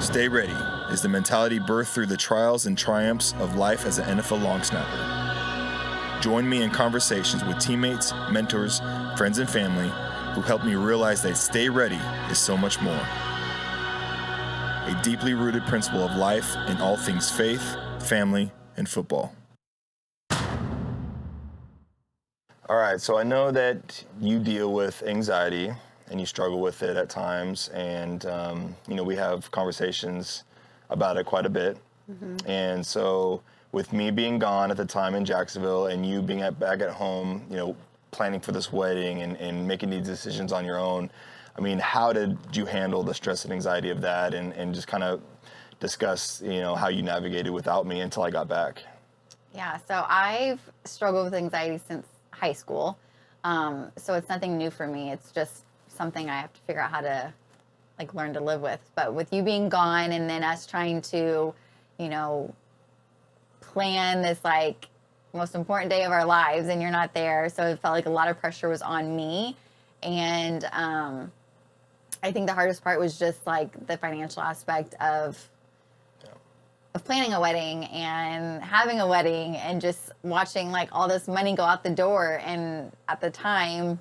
Stay ready is the mentality birthed through the trials and triumphs of life as an NFL long snapper. Join me in conversations with teammates, mentors, friends, and family who help me realize that stay ready is so much more. A deeply rooted principle of life in all things faith, family, and football. All right, so I know that you deal with anxiety and you struggle with it at times, and we have conversations about it quite a bit. Mm-hmm. And so with me being gone at the time in Jacksonville and you being back at home, planning for this wedding and making these decisions on your own, I mean, how did you handle the stress and anxiety of that, and just kind of discuss, how you navigated without me until I got back? Yeah, so I've struggled with anxiety since high school. So it's nothing new for me. It's just something I have to figure out how to learn to live with. But with you being gone and then us trying to, plan this most important day of our lives and you're not there. So it felt like a lot of pressure was on me. And I think the hardest part was just the financial aspect of planning a wedding and having a wedding and just watching all this money go out the door. And at the time,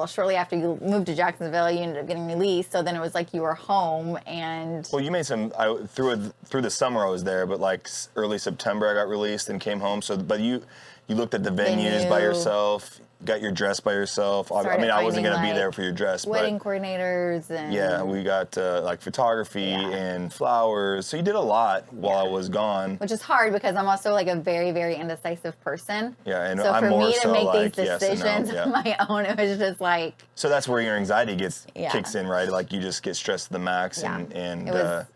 shortly after you moved to Jacksonville, you ended up getting released. So then it was you were home and... Well, you made through the summer I was there, but early September I got released and came home. So, but you looked at the venues by yourself, got your dress by yourself. I wasn't going to be there for your dress. Wedding coordinators and... Yeah, we got photography and flowers. So you did a lot while I was gone. Which is hard because I'm also a very, very indecisive person. Yeah, and so I'm for more me to so make these decisions on my own, it was just So that's where your anxiety kicks in, right? You just get stressed to the max. Yeah. And it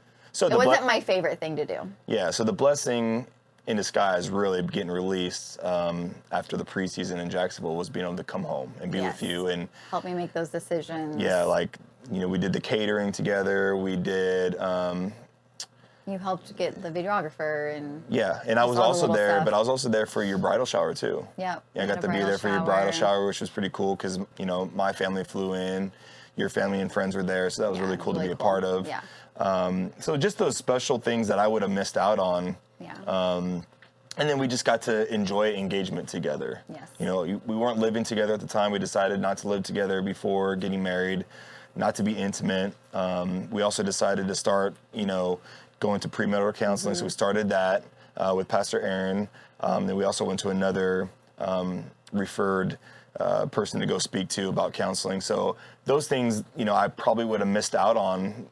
wasn't my favorite thing to do. Yeah, so the blessing in disguise, really getting released after the preseason in Jacksonville, was being able to come home and be with you and help me make those decisions. Yeah, we did the catering together. We did. You helped get the videographer and. Yeah, and I was also there, but I was also there for your bridal shower too. Yeah. I got to be there for your bridal shower, which was pretty cool because my family flew in, your family and friends were there, so that was really cool to be a part of. Yeah. So just those special things that I would have missed out on. Yeah. And then we just got to enjoy engagement together. Yes. We weren't living together at the time. We decided not to live together before getting married, not to be intimate. We also decided to start, going to premarital counseling. Mm-hmm. So we started that with Pastor Aaron. Then we also went to another referred person to go speak to about counseling. So those things, I probably would have missed out on,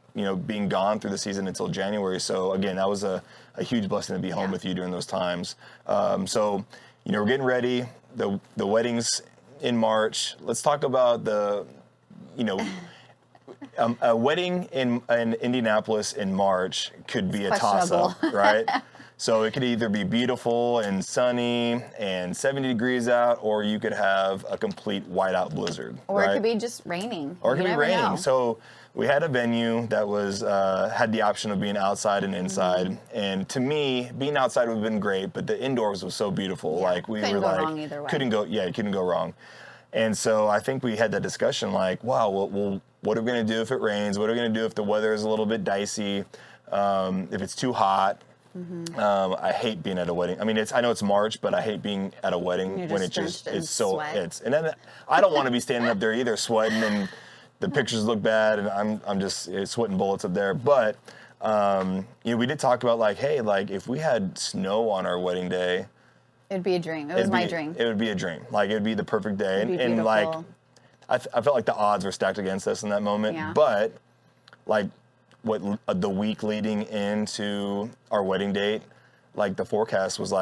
being gone through the season until January. So again, that was a huge blessing to be home with you during those times. So, we're getting ready. The wedding's in March. Let's talk about a wedding in Indianapolis in March could be a toss-up, right? So it could either be beautiful and sunny and 70 degrees out, or you could have a complete whiteout blizzard. Or it could be just raining. Or it could be raining. Know. So we had a venue that was had the option of being outside and inside. Mm-hmm. And to me, being outside would have been great, but the indoors was so beautiful. Yeah, couldn't go wrong either way. Couldn't go wrong. And so I think we had that discussion wow, well, what are we going to do if it rains? What are we going to do if the weather is a little bit dicey? If it's too hot? Mm-hmm. I hate being at a wedding. I mean, I know it's March, but I hate being at a wedding when it's so sweat. And then I don't want to be standing up there either, sweating, and the pictures look bad, and I'm just sweating bullets up there. But we did talk about hey, if we had snow on our wedding day, it'd be a dream. It was my dream. It would be a dream. It would be the perfect day, and I felt like the odds were stacked against us in that moment. Yeah. But the week leading into our wedding date, the forecast was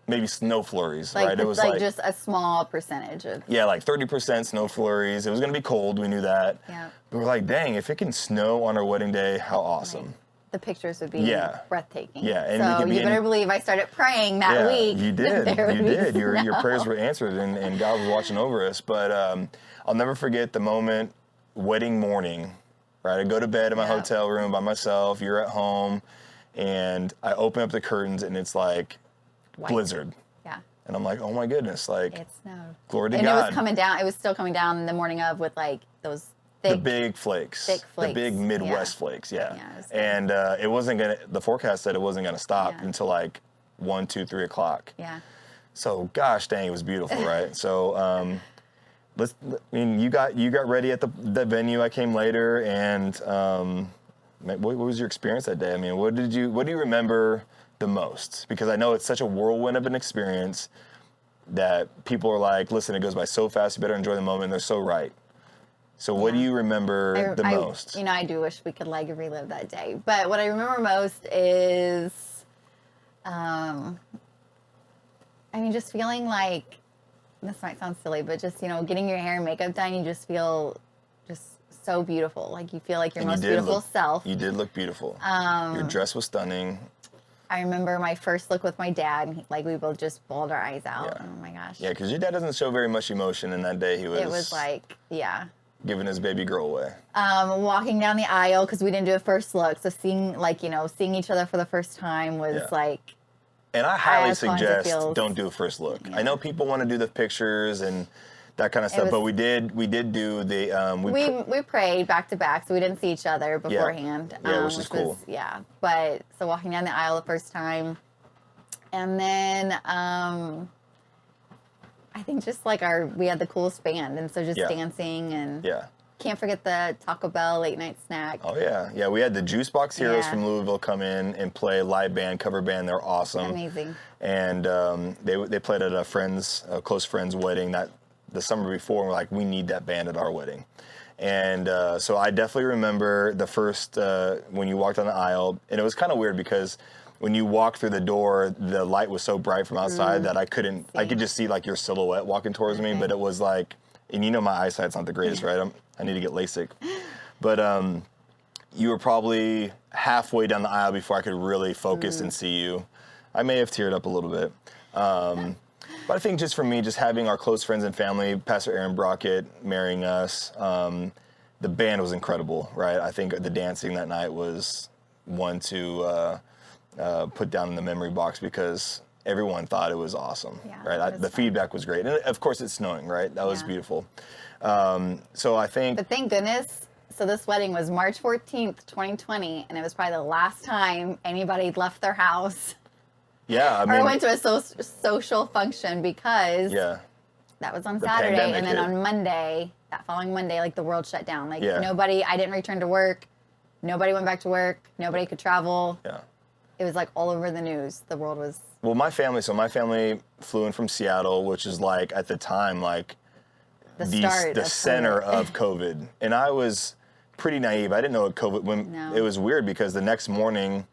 maybe snow flurries, right? It was just a small percentage of... Yeah, 30% snow flurries. It was going to be cold. We knew that. Yeah. But we're dang, if it can snow on our wedding day, how awesome. Right. The pictures would be breathtaking. Yeah. And so you better believe I started praying that week. You did. You did. Your prayers were answered, and God was watching over us. But I'll never forget the moment, wedding morning, right? I go to bed in my hotel room by myself. You're at home. And I open up the curtains, and it's blizzard. Yeah. And I'm oh my goodness, it snowed. Glory to God. And it was coming down. It was still coming down the morning of with those the big flakes. Thick flakes. The big Midwest flakes, yeah. Yeah, it was and it wasn't going to, the forecast said it wasn't going to stop Yeah. until like 1, 2, 3 o'clock. Yeah. So, gosh dang, it was beautiful, right? So, you got ready at the venue. I came later, and what was your experience that day? I mean, what do you remember the most? Because I know it's such a whirlwind of an experience that people are like, listen, it goes by so fast, you better enjoy the moment, and they're so right. So what do you remember the most? I do wish we could like relive that day. But what I remember most is, just feeling like, this might sound silly, but just, getting your hair and makeup done, you just feel just so beautiful. Like you feel like your most beautiful self. You did look beautiful. Your dress was stunning. I remember my first look with my dad. Like we both just bawled our eyes out. Yeah. Oh my gosh. Yeah, because your dad doesn't show very much emotion, and that day It was like, yeah. Giving his baby girl away. Walking down the aisle, because we didn't do a first look. So seeing each other for the first time was like. And I highly suggest don't do a first look. Yeah. I know people want to do the pictures and that kind of stuff, but we did do the. We prayed back to back, so we didn't see each other beforehand. Yeah, which is cool. But so walking down the aisle the first time, and then I think just like we had the coolest band, and so just dancing and can't forget the Taco Bell late night snack. Oh yeah, we had the Juice Box Heroes from Louisville come in and play live band, cover band. They're awesome, amazing. And they played at a close friend's wedding the summer before. And we're like, we need that band at our wedding. And so I definitely remember the first when you walked down the aisle, and it was kind of weird because when you walked through the door, the light was so bright from outside that I could just see like your silhouette walking towards me, but it was like, and my eyesight's not the greatest, right? I need to get LASIK. But you were probably halfway down the aisle before I could really focus and see you. I may have teared up a little bit. But I think just for me, just having our close friends and family, Pastor Aaron Brockett marrying us, the band was incredible, right? I think the dancing that night was one to put down in the memory box because everyone thought it was awesome, right? The feedback was great. And of course it's snowing, right? That was beautiful. So I think... But thank goodness, so this wedding was March 14th, 2020, and it was probably the last time anybody left their house. Yeah, or went to a social function because that was on Saturday, and then on Monday, that following Monday, like the world shut down. Like I didn't return to work, nobody went back to work, nobody could travel. Yeah. It was like all over the news. The world was... Well, my family flew in from Seattle, which is like, at the time, like the center of COVID. And I was pretty naive. I didn't know what COVID, it was weird because the next morning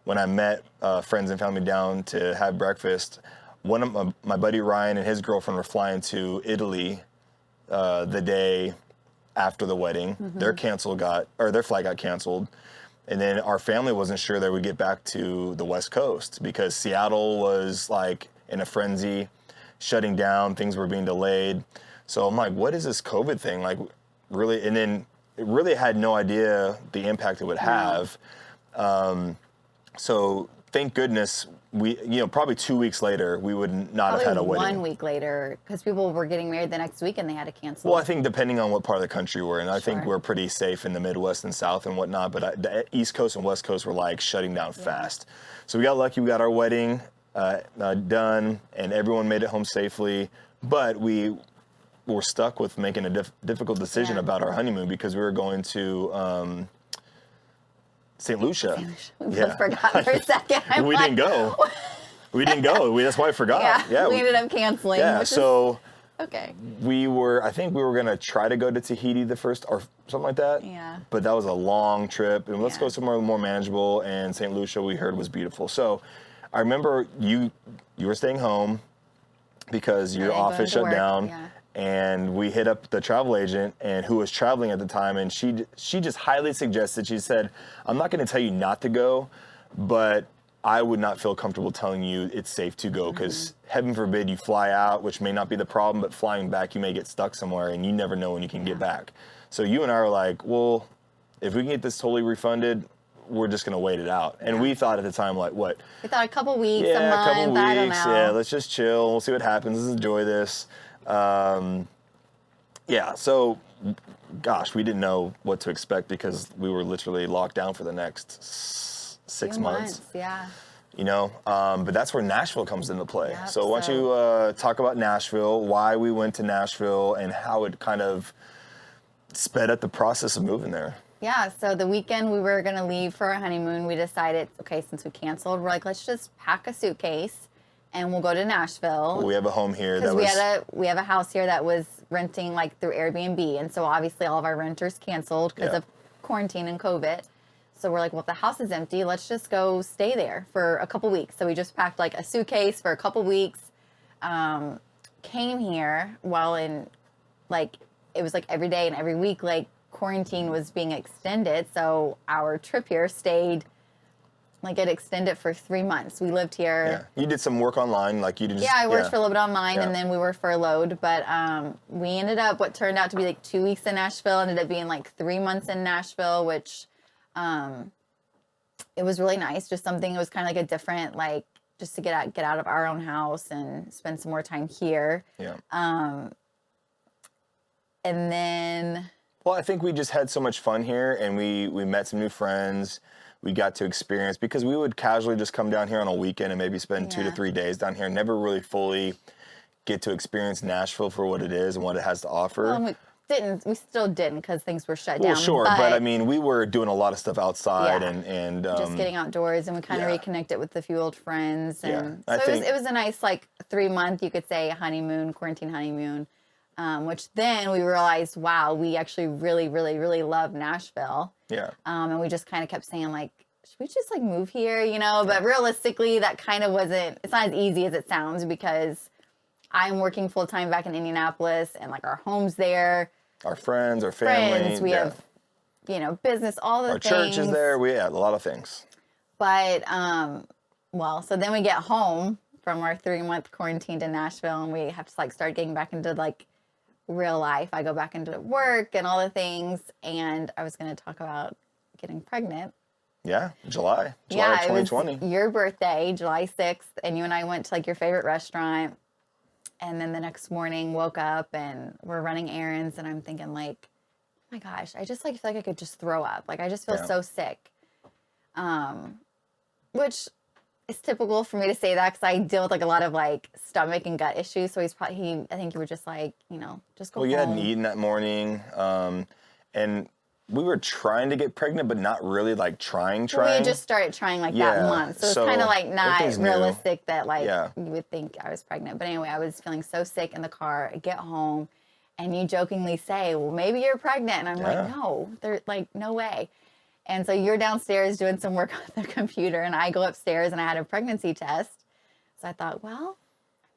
when I met friends and family down to have breakfast, one of my buddy Ryan and his girlfriend were flying to Italy the day after the wedding. Their flight got canceled. And then our family wasn't sure they would get back to the West Coast because Seattle was like in a frenzy, shutting down, things were being delayed. So I'm like, what is this COVID thing? Like, really? And then it really had no idea the impact it would have. So thank goodness we, probably 2 weeks later, we would not have had a wedding. 1 week later, because people were getting married the next week and they had to cancel. Well, I think depending on what part of the country we're in, I think we're pretty safe in the Midwest and South and whatnot, but the East Coast and West Coast were like shutting down fast. So we got lucky, we got our wedding done, and everyone made it home safely, but we were stuck with making a difficult decision about our honeymoon because we were going to... St. Lucia. We both forgot for a second. We didn't go. That's why I forgot. We ended up canceling. Yeah, so okay. I think we were going to try to go to Tahiti the first, or something like that. Yeah. But that was a long trip, and let's go somewhere more manageable, and St. Lucia we heard was beautiful. So I remember you were staying home because your office shut down. Yeah. And we hit up the travel agent and who was traveling at the time, and she just highly suggested, she said, I'm not going to tell you not to go, but I would not feel comfortable telling you it's safe to go because heaven forbid you fly out, which may not be the problem, but flying back you may get stuck somewhere and you never know when you can get back. So you and I were like, well, if we can get this totally refunded, we're just going to wait it out. And we thought at the time, like, what? We thought a couple weeks, a month, I don't know. Yeah, let's just chill. We'll see what happens. Let's enjoy this. So gosh, we didn't know what to expect because we were literally locked down for the next 6 months. Yeah. You know, but that's where Nashville comes into play. Yep, So why don't you talk about Nashville, why we went to Nashville, and how it kind of sped up the process of moving there. Yeah, so the weekend we were going to leave for our honeymoon, we decided, okay, since we canceled, we're like, let's just pack a suitcase and we'll go to Nashville. We have a home here. Because we have a house here that was renting like through Airbnb. And so obviously all of our renters canceled because of quarantine and COVID. So we're like, well, if the house is empty, let's just go stay there for a couple weeks. So we just packed like a suitcase for a couple weeks, came here while in like, it was like every day and every week, like, quarantine was being extended, so our trip here stayed, like, it extended for 3 months. We lived here. Yeah, you did some work online, like you did. I worked for a little bit online, and then we were furloughed. But we ended up, what turned out to be like 2 weeks in Nashville, ended up being like 3 months in Nashville, which it was really nice. Just something, it was kind of like a different, like, just to get out of our own house and spend some more time here. Yeah. And then. Well, I think we just had so much fun here, and we met some new friends. We got to experience, because we would casually just come down here on a weekend and maybe spend 2 to 3 days down here, and never really fully get to experience Nashville for what it is and what it has to offer. Well, we still didn't because things were shut well, down. Sure, but I mean, we were doing a lot of stuff outside and just getting outdoors, and we kind of reconnected with a few old friends. And so it was a nice, like, 3-month, you could say, honeymoon, quarantine honeymoon. Which then we realized, wow, we actually really, really, really love Nashville. Yeah. And we just kind of kept saying, like, should we just, like, move here, you know? But realistically, that kind of it's not as easy as it sounds, because I'm working full-time back in Indianapolis, and, like, our home's there. Our friends, our family. We have, you know, business, all the things. Our church is there. We have a lot of things. But, well, so then we get home from our 3-month quarantine to Nashville, and we have to, like, start getting back into, like, real life. I go back into work and all the things, and I was going to talk about getting pregnant. Yeah, July of 2020. It was your birthday, July 6th, and you and I went to, like, your favorite restaurant, and then the next morning woke up and we're running errands, and I'm thinking, like, oh my gosh, I just, like, feel like I could just throw up. Like, I just feel so sick. Which is typical for me to say that, because I deal with, like, a lot of, like, stomach and gut issues. So I think you were just like, you know, just go home. Well, you hadn't eaten that morning, and we were trying to get pregnant, but not really, like, trying. We had just started trying, like, that month. So it's kind of, like, not realistic that, like, you would think I was pregnant. But anyway, I was feeling so sick in the car. I get home, and you jokingly say, well, maybe you're pregnant. And I'm like, no, there's, like, no way. And so you're downstairs doing some work on the computer, and I go upstairs, and I had a pregnancy test. So I thought, well,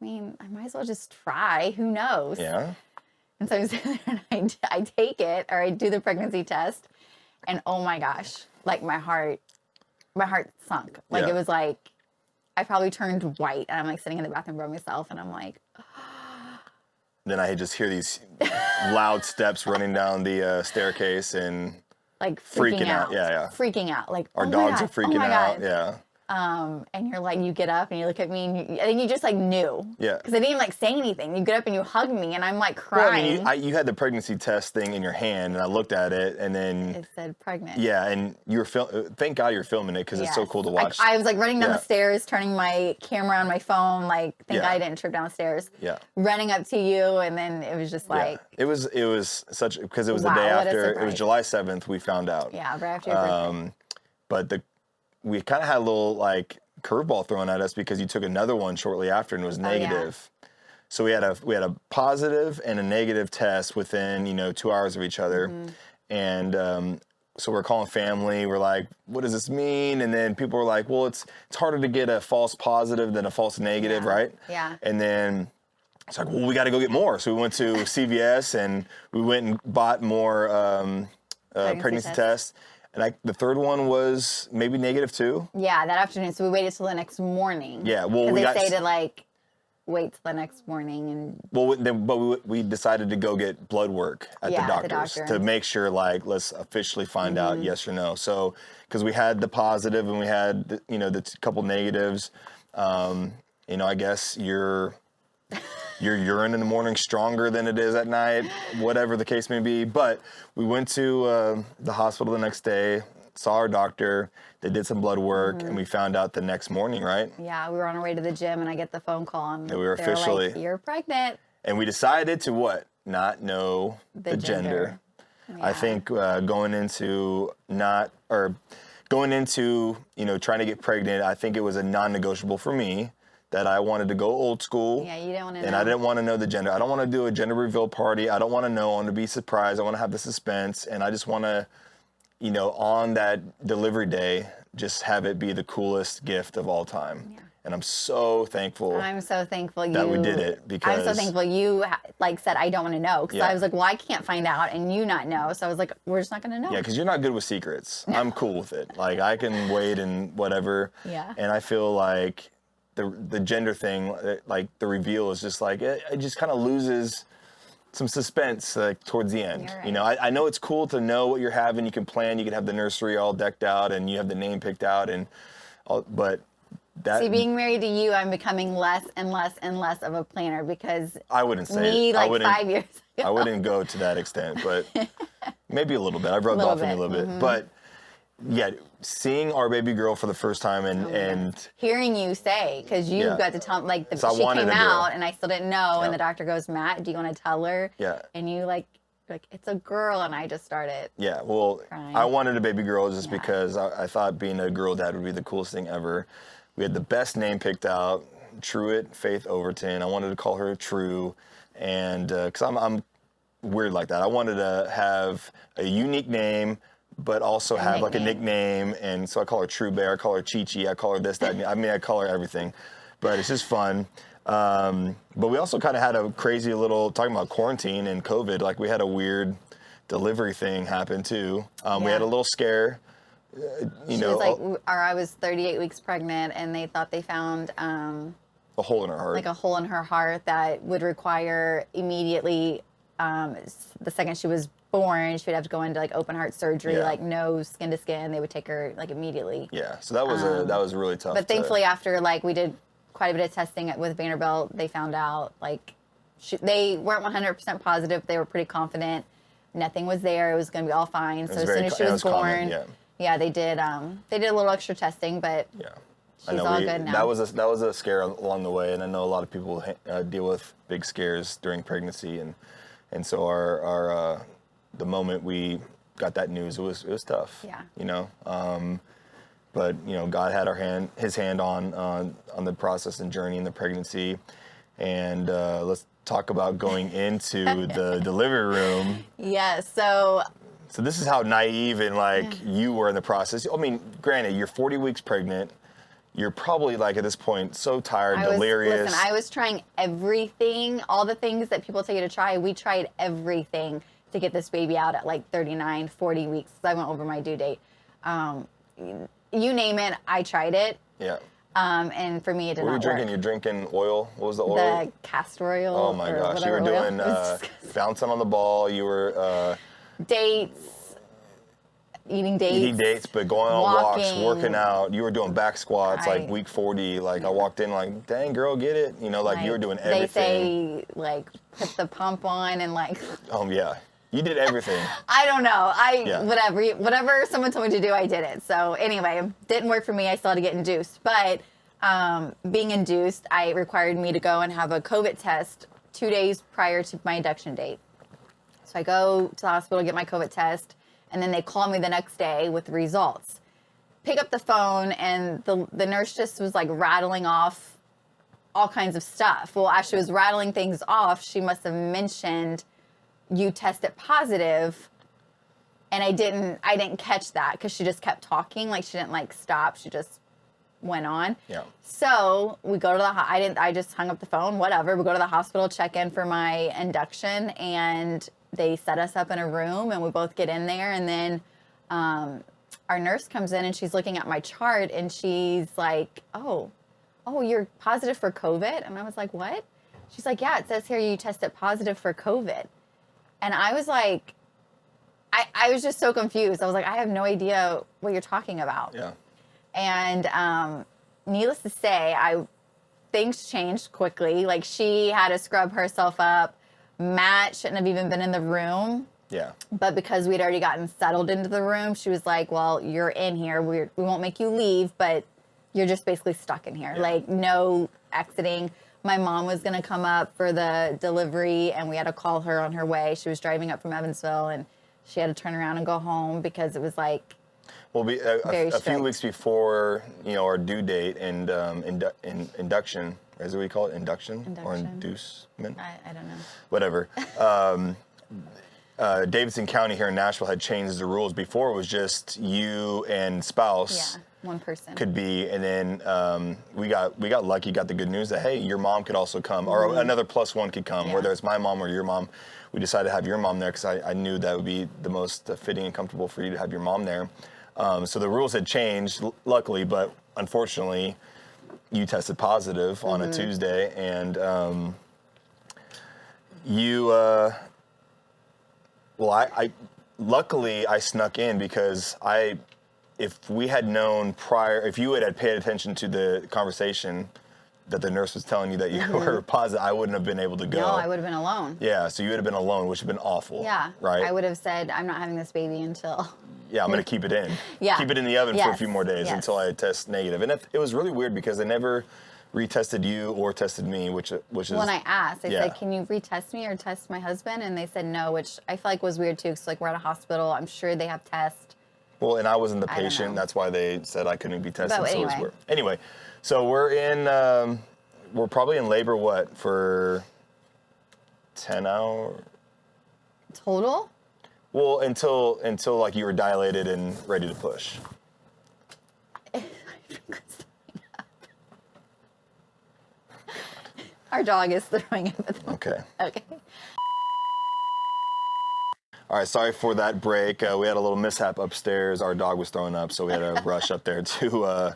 I mean, I might as well just try. Who knows? Yeah. And so I'm sitting there, and I take it, or I do the pregnancy test, and oh my gosh, like, my heart sunk. Like, it was like, I probably turned white, and I'm, like, sitting in the bathroom by myself, and I'm like, Then I just hear these loud steps running down the staircase, and like, freaking out. Freaking out. Like, our dogs are freaking out. Yeah. And you're like, you get up and you look at me, and you just, like, knew. Yeah. Because I didn't even, like, say anything. You get up and you hug me, and I'm, like, crying. Well, I mean, you had the pregnancy test thing in your hand, and I looked at it, and then it said pregnant. Yeah, and you were thank God you're filming it, because it's so cool to watch. I was, like, running down the stairs, turning my camera on my phone, like, thank God I didn't trip down the stairs. Yeah. Running up to you, and then it was just like. It was such, because it was the day after. It was July 7th we found out. Yeah, right after your birthday. But we kind of had a little, like, curveball thrown at us, because you took another one shortly after, and it was negative. So we had a positive and a negative test within, 2 hours of each other. Mm-hmm. And so we're calling family. We're like, what does this mean? And then people were like, well, it's harder to get a false positive than a false negative, right? Yeah. And then it's like, well, we got to go get more. So we went to CVS, and we went and bought more pregnancy tests. And the third one was maybe -2. Yeah, that afternoon. So we waited till the next morning. Yeah, well, they say to, like, wait till the next morning. And but we decided to go get blood work at the doctor's to make sure, like, let's officially find out yes or no. So because we had the positive and we had the couple negatives, I guess your urine in the morning stronger than it is at night, whatever the case may be. But we went to the hospital the next day, saw our doctor. They did some blood work, and we found out the next morning, right? Yeah, we were on our way to the gym, and I get the phone call, and we were they were officially like, "You're pregnant." And we decided to what? Not know the gender. Yeah. I think going into trying to get pregnant, I think it was a non-negotiable for me that I wanted to go old school. Yeah, you didn't want to know. And I didn't want to know the gender. I don't want to do a gender reveal party. I don't want to know. I want to be surprised. I want to have the suspense. And I just want to, on that delivery day, just have it be the coolest gift of all time. Yeah. And I'm so thankful. I'm so thankful that we did it, because I'm so thankful you said I don't want to know, because I was like, well, I can't find out and you not know, so I was like, we're just not gonna know. Yeah, because you're not good with secrets. I'm cool with it. Like, I can wait and whatever. Yeah. And I feel like the gender thing, like the reveal is just like it just kind of loses some suspense towards the end. Right. I know it's cool to know what you're having. You can plan. You can have the nursery all decked out and you have the name picked out but. See, being married to you, I'm becoming less and less and less of a planner, because I wouldn't say me, 5 years ago. I wouldn't go to that extent, but maybe a little bit. I've rubbed off on you a little bit. But yeah, seeing our baby girl for the first time and hearing you say, because you got to tell, So she came out and I still didn't know, and the doctor goes, Matt, do you want to tell her? Yeah. And you like, it's a girl, and I just started crying. I wanted a baby girl just because I thought being a girl dad would be the coolest thing ever. We had the best name picked out, Truett Faith Overton. I wanted to call her True, and because I'm weird like that. I wanted to have a unique name, but also have like a nickname, and so I call her True Bear, I call her Chi-Chi, I call her this, that, I call her everything, but it's just fun. But we also kind of had a crazy little, talking about quarantine and COVID, like we had a weird delivery thing happen too. We had a little scare. I was 38 weeks pregnant, and they thought they found a hole in her heart. Like a hole in her heart that would require immediately, the second she was born, she would have to go into open heart surgery, no skin to skin. They would take her immediately. Yeah, so that was really tough. But thankfully, after we did quite a bit of testing with Vanderbilt, they found out they weren't 100% positive. They were pretty confident nothing was there. It was going to be all fine. So as soon as she was born. Yeah, they did a little extra testing, but she's all good now. That was a scare along the way, and I know a lot of people deal with big scares during pregnancy, and so our the moment we got that news, it was tough. Yeah. But God had His hand on the process and journey in the pregnancy, and let's talk about going into the delivery room. Yeah. So this is how naive and you were in the process. I mean, granted, you're 40 weeks pregnant. You're probably at this point so tired, delirious. Listen, I was trying everything, all the things that people tell you to try. We tried everything to get this baby out at 39, 40 weeks. I went over my due date. You name it, I tried it. Yeah. And for me, it did not work. What were you drinking? You're drinking oil? What was the oil? The castor oil. Oh my gosh. You were doing bouncing on the ball. You were... dates, eating dates, but going on walks, working out. You were doing back squats week 40. I walked in dang girl, get it. You were doing everything. They say put the pump on and Oh yeah, you did everything. I don't know. Whatever someone told me to do, I did it. So anyway, it didn't work for me. I still had to get induced, but being induced, it required me to go and have a COVID test 2 days prior to my induction date. So I go to the hospital, get my COVID test, and then they call me the next day with the results. Pick up the phone, and the nurse just was rattling off all kinds of stuff. Well, as she was rattling things off, she must have mentioned you tested positive, and I didn't catch that because she just kept talking. She didn't stop. She just went on. Yeah. So we go to I just hung up the phone, whatever. We go to the hospital, check in for my induction, and they set us up in a room, and we both get in there, and then our nurse comes in, and she's looking at my chart, and she's like, oh, you're positive for COVID? And I was like, what? She's like, yeah, it says here you tested positive for COVID. And I was like, I was just so confused. I was like, I have no idea what you're talking about. Yeah. And needless to say, things changed quickly. Like, she had to scrub herself up. Matt shouldn't have even been in the room. Yeah. But because we'd already gotten settled into the room, she was like, well, you're in here. We won't make you leave, but you're just basically stuck in here. Yeah. Like, no exiting. My mom was going to come up for the delivery, and we had to call her on her way. She was driving up from Evansville, and she had to turn around and go home because it was like, well, a few strict. weeks before, our due date and induction, is it what you call it? Induction? Or inducement? I don't know. Whatever. Davidson County here in Nashville had changed the rules. Before it was just you and spouse. Yeah, one person. Could be, and then we got lucky, got the good news that, hey, your mom could also come, or another plus one could come, whether it's my mom or your mom. We decided to have your mom there because I knew that would be the most fitting and comfortable for you to have your mom there. So the rules had changed, luckily, but unfortunately, you tested positive on a Tuesday, and you, luckily I snuck in because if we had known prior, if you had paid attention to the conversation that the nurse was telling you that you were positive, I wouldn't have been able to go. No, I would have been alone. Yeah, so you would have been alone, which would have been awful. Yeah. Right? I would have said, I'm not having this baby until... Yeah, I'm going to keep it in. Yeah. Keep it in the oven for a few more days Yes. until I test negative. And it was really weird because they never retested you or tested me, which is... When I asked, I Yeah. said, can you retest me or test my husband? And they said no, which I feel like was weird too, because like we're at a hospital. I'm sure they have tests. Well, and I wasn't the I don't patient. know. That's why they said I couldn't be tested. But So it was anyway. weird. Anyway, so we're probably in labor, for 10 hours? Total? Well, until like you were dilated and ready to push. Our dog is throwing up at the Okay. Okay. All right, sorry for that break. We had a little mishap upstairs. Our dog was throwing up, so we had to rush up there to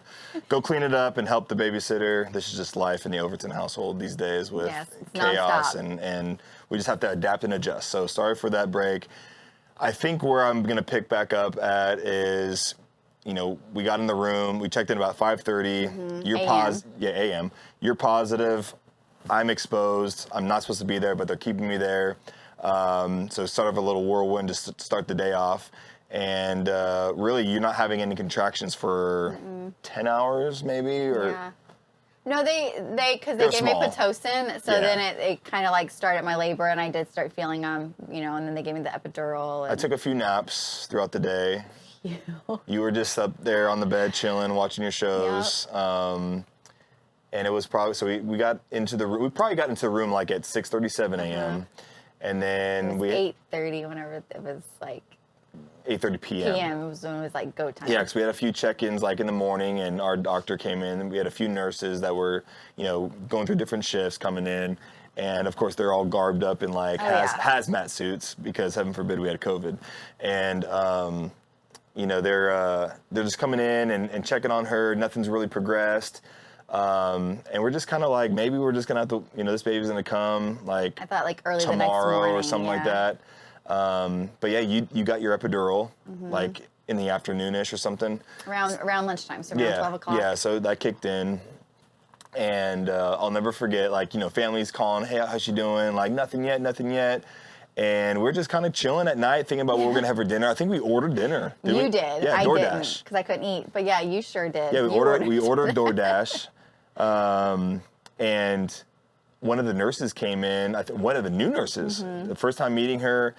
go clean it up and help the babysitter. This is just life in the Overton household these days with It's chaos, nonstop. and we just have to adapt and adjust. So sorry for that break. I think where I'm going to pick back up at is, we got in the room. We checked in about 5:30. You're a.m. You're positive. I'm exposed. I'm not supposed to be there, but they're keeping me there. So it's sort of a little whirlwind to start the day off. And really, you're not having any contractions for 10 hours, maybe? Or Yeah. No, because They're they gave me small. Pitocin, so Yeah. then it kind of like started my labor, and I did start feeling and then they gave me the epidural. And I took a few naps throughout the day. You were just up there on the bed chilling, watching your shows. And it was probably, so we got into the room, we probably got into the room like at 6:37 a.m. And then it was 8:30 whenever it was like 8:30 p.m. PM. It was when it was like go time. Yeah, because we had a few check-ins like in the morning, and our doctor came in, and we had a few nurses that were, going through different shifts coming in. And of course, they're all garbed up in like hazmat suits because heaven forbid we had COVID. And, they're just coming in and checking on her. Nothing's really progressed. And we're just kind of like, maybe we're just going to have to, this baby's going to come like I thought like early the next tomorrow morning or something like that. But yeah, you got your epidural like in the afternoonish or something. Around lunchtime, so around 12 o'clock. Yeah, so that kicked in. And I'll never forget, like, families calling, hey, how's she doing? Like, nothing yet. And we're just kind of chilling at night, thinking about what we're going to have for dinner. I think we ordered dinner. You we? did. Yeah, I DoorDash. didn't, because I couldn't eat. But yeah, you sure did. Yeah, we ordered DoorDash. And one of the nurses came in, one of the new nurses, the first time meeting her,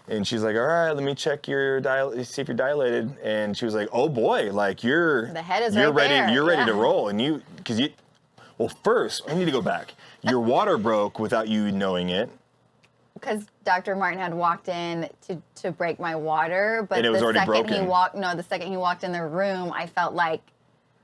and she's like, all right, let me check your see if you're dilated. And she was like, oh boy, like The head is you're right ready, there. you're ready to roll. And well, first, I need to go back. Your water broke without you knowing it. Because Dr. Martin had walked in to break my water, but And it was already broken. The second he walked in the room, I felt like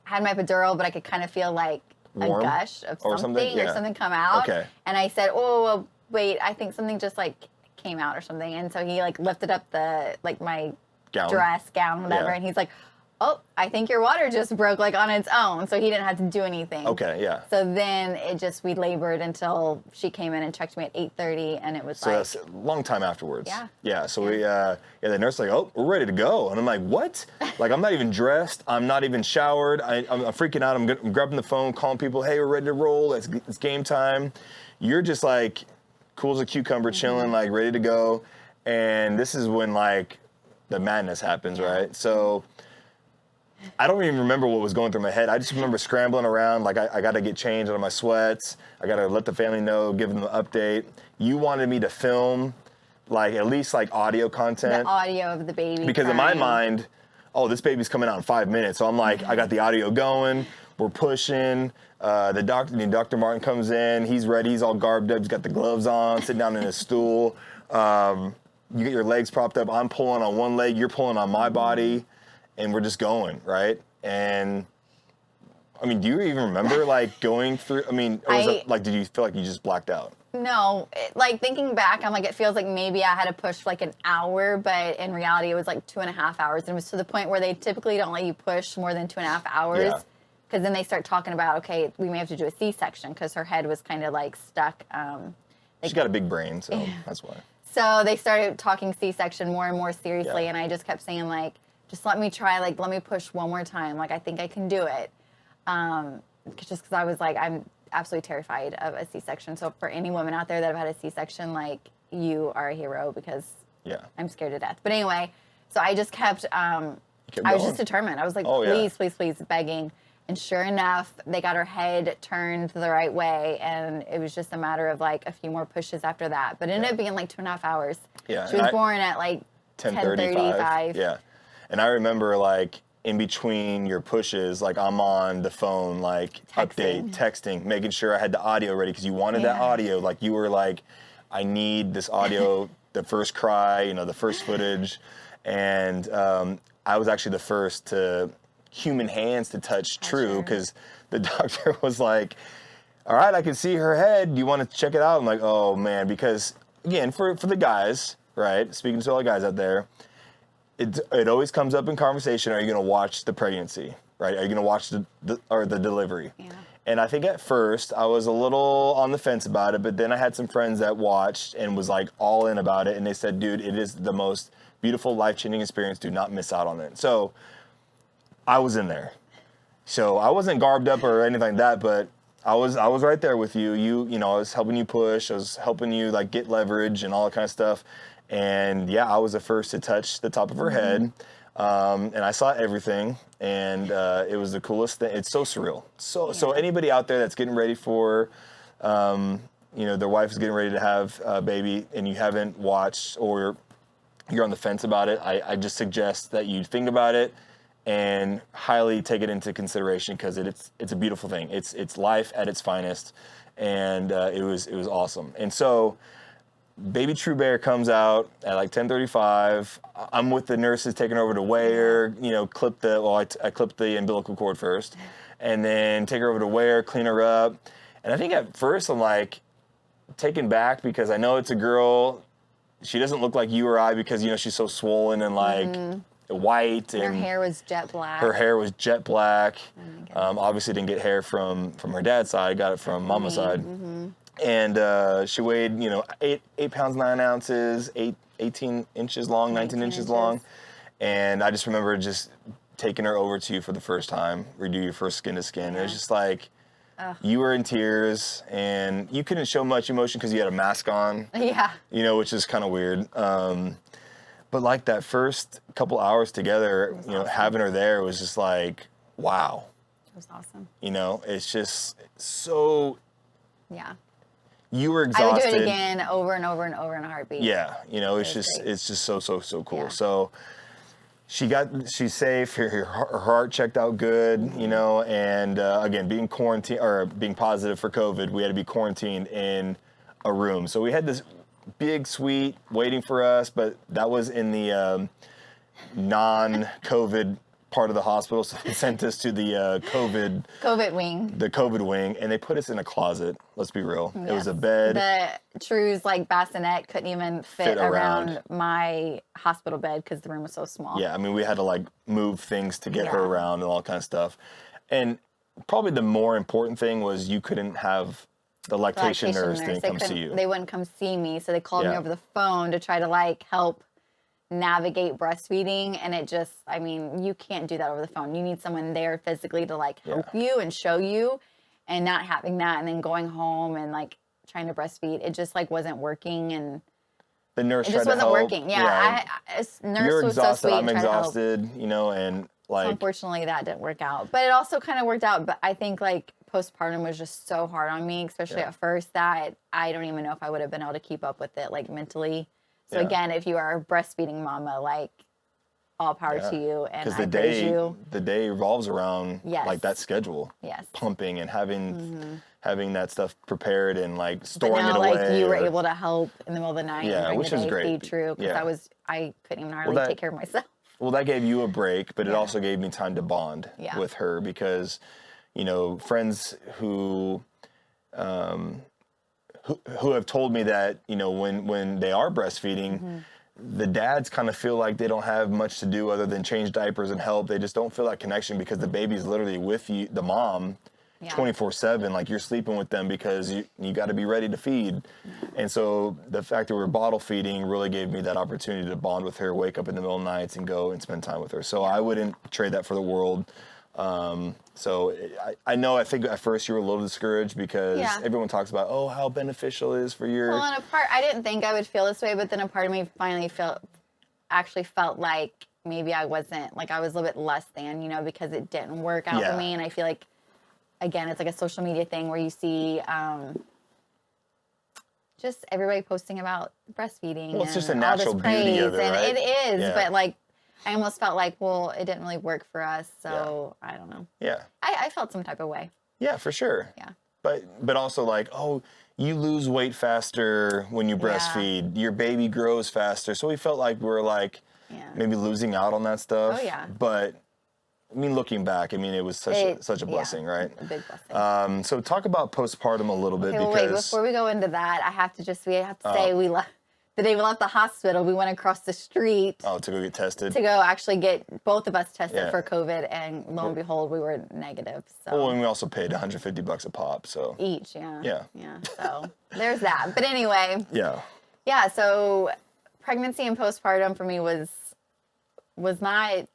I had my epidural, but I could kind of feel like Warm? a gush of Or something? Yeah. or something come out. Okay. And I said, oh, well, wait, I think something just like came out or something. And so he like lifted up my Gown. dress, gown, whatever, Yeah. and he's like, oh, I think your water just broke like on its own. So he didn't have to do anything. Okay, yeah. So then we labored until she came in and checked me at 8:30, and it was So that's a long time afterwards. Yeah. Yeah, so the nurse was like, oh, we're ready to go. And I'm like, what? Like, I'm not even dressed. I'm not even showered. I'm freaking out. I'm grabbing the phone, calling people, hey, we're ready to roll. It's game time. You're just like cool as a cucumber, chilling, like ready to go. And this is when like the madness happens, right? So I don't even remember what was going through my head. I just remember scrambling around, like I got to get changed out of my sweats. I got to let the family know, give them an update. You wanted me to film, like at least like audio content. The audio of the baby. Because in my mind, oh, this baby's coming out in 5 minutes. So I'm like, I got the audio going. We're pushing. Dr. Martin comes in. He's ready. He's all garbed up. He's got the gloves on, sitting down in his stool. You get your legs propped up. I'm pulling on one leg. You're pulling on my body. And we're just going, right? And I mean, do you even remember like going through? I mean, or was it, like, did you feel like you just blacked out? No, like thinking back, I'm like, it feels like maybe I had to push for like an hour, but in reality, it was like 2.5 hours. And it was to the point where they typically don't let you push more than 2.5 hours. Because then they start talking about, okay, we may have to do a C-section because her head was kind of like stuck. She's got a big brain, so that's why. So they started talking C-section more and more seriously, and I just kept saying like, just let me try, like, let me push one more time. Like, I think I can do it. Just because I was like, I'm absolutely terrified of a C-section. So for any women out there that have had a C-section, like, you are a hero because I'm scared to death. But anyway, so I just kept I was just determined. I was like, please, begging. And sure enough, they got her head turned the right way. And it was just a matter of, like, a few more pushes after that. But it ended up being, like, 2.5 hours. Yeah. She was born at, like, 10:35. Yeah. And I remember, like, in between your pushes, like, I'm on the phone, like, texting, making sure I had the audio ready because you wanted that audio. Like, you were like, I need this audio, the first cry, the first footage. And I was actually the first human hands to touch True because the doctor was like, all right, I can see her head. Do you want to check it out? I'm like, oh, man, because, again, for the guys, right, speaking to all the guys out there, it always comes up in conversation. Are you going to watch the pregnancy, right? Are you going to watch the delivery? Yeah. And I think at first I was a little on the fence about it, but then I had some friends that watched and was like all in about it. And they said, dude, it is the most beautiful, life-changing experience. Do not miss out on it. So I was in there. So I wasn't garbed up or anything like that, but I was right there with you. I was helping you push. I was helping you like get leverage and all that kind of stuff. And I was the first to touch the top of her head, and I saw everything, and it was the coolest thing. It's so surreal. So anybody out there that's getting ready for, their wife is getting ready to have a baby, and you haven't watched or you're on the fence about it, I just suggest that you think about it and highly take it into consideration because it's a beautiful thing. It's life at its finest, and it was awesome. And so. Baby True Bear comes out at like 10:35. I'm with the nurses taking over to weigh her, I clipped the umbilical cord first, and then take her over to weigh her, clean her up. And I think at first I'm like taken back because I know it's a girl. She doesn't look like you or I because, she's so swollen and like white. And her hair was jet black. Obviously didn't get hair from her dad's side, got it from mama's side. And she weighed, 8 pounds, 9 ounces, 18 inches long, 19 inches long. And I just remember just taking her over to you for the first time, redo your first skin to skin. Yeah. It was just like, you were in tears and you couldn't show much emotion because you had a mask on. Yeah. Which is kind of weird. But like that first couple hours together, awesome. Having her there was just like, wow. It was awesome. It's just so. Yeah. You were exhausted. I would do it again over and over and over in a heartbeat. Yeah, it's just so cool. Yeah. So she's safe. Her heart checked out good, and again, being positive for COVID, we had to be quarantined in a room. So we had this big suite waiting for us, but that was in the non-COVID part of the hospital, so they sent us to the COVID wing. and they put us in a closet. Let's be real. Yes. It was a bed. The True's like bassinet couldn't even fit around my hospital bed because the room was so small. Yeah, I mean, we had to like move things to get her Yeah. around and all kind of stuff. And probably the more important thing was you couldn't have the lactation nurse didn't come see you. They wouldn't come see me, so they called me Yeah. over the phone to try to like help navigate breastfeeding, and it just, I mean, you can't do that over the phone. You need someone there physically to like help you and show you, and not having that and then going home and like trying to breastfeed, it just like wasn't working, and The nurse it tried just to wasn't help. working. Yeah, nurse You're was exhausted, so sweet. I'm and tried to help. exhausted, you know, and like So unfortunately that didn't work out, but it also kind of worked out. But I think like postpartum was just so hard on me, especially at first, that I don't even know if I would have been able to keep up with it like mentally. So again, if you are a breastfeeding mama, like all power to you, and I praise you. The day revolves around like that schedule. Yes. Pumping and having that stuff prepared and like But storing now, it away. like you were able to help in the middle of the night, Yeah, during which the is day, great. feed True, because I couldn't even hardly take care of myself. Well, that gave you a break, but it also gave me time to bond with her because, you know, friends who have told me that, you know, when they are breastfeeding, the dads kind of feel like they don't have much to do other than change diapers and help. They just don't feel that connection because the baby's literally with you, the mom, 24/7. Like you're sleeping with them because you got to be ready to feed. And so the fact that we're bottle feeding really gave me that opportunity to bond with her, wake up in the middle of nights and go and spend time with her. So I wouldn't trade that for the world. So I think at first you were a little discouraged because everyone talks about, oh, how beneficial it is for your... Well, and a part, I didn't think I would feel this way, but then a part of me finally felt like maybe I wasn't, like I was a little bit less than, you know, because it didn't work out for me. And I feel like, again, it's like a social media thing where you see just everybody posting about breastfeeding. Well, it's just a natural beauty of it, right? And it is, but like, I almost felt like, well, it didn't really work for us, so I don't know. Yeah. I felt some type of way. Yeah, for sure. Yeah. But also like, oh, you lose weight faster when you breastfeed. Your baby grows faster. So we felt like we were like maybe losing out on that stuff. Oh, yeah. But I mean, looking back, I mean, it was such a blessing, right? A big blessing. So talk about postpartum a little bit because... Wait, before we go into that, I have to say the day we left the hospital, we went across the street. Oh, to go get tested? To go actually get both of us tested for COVID, and lo and behold, we were negative. So. Well, and we also paid $150 a pop, so... Each, yeah. Yeah. So there's that. But anyway. Yeah. Yeah, so pregnancy and postpartum for me was not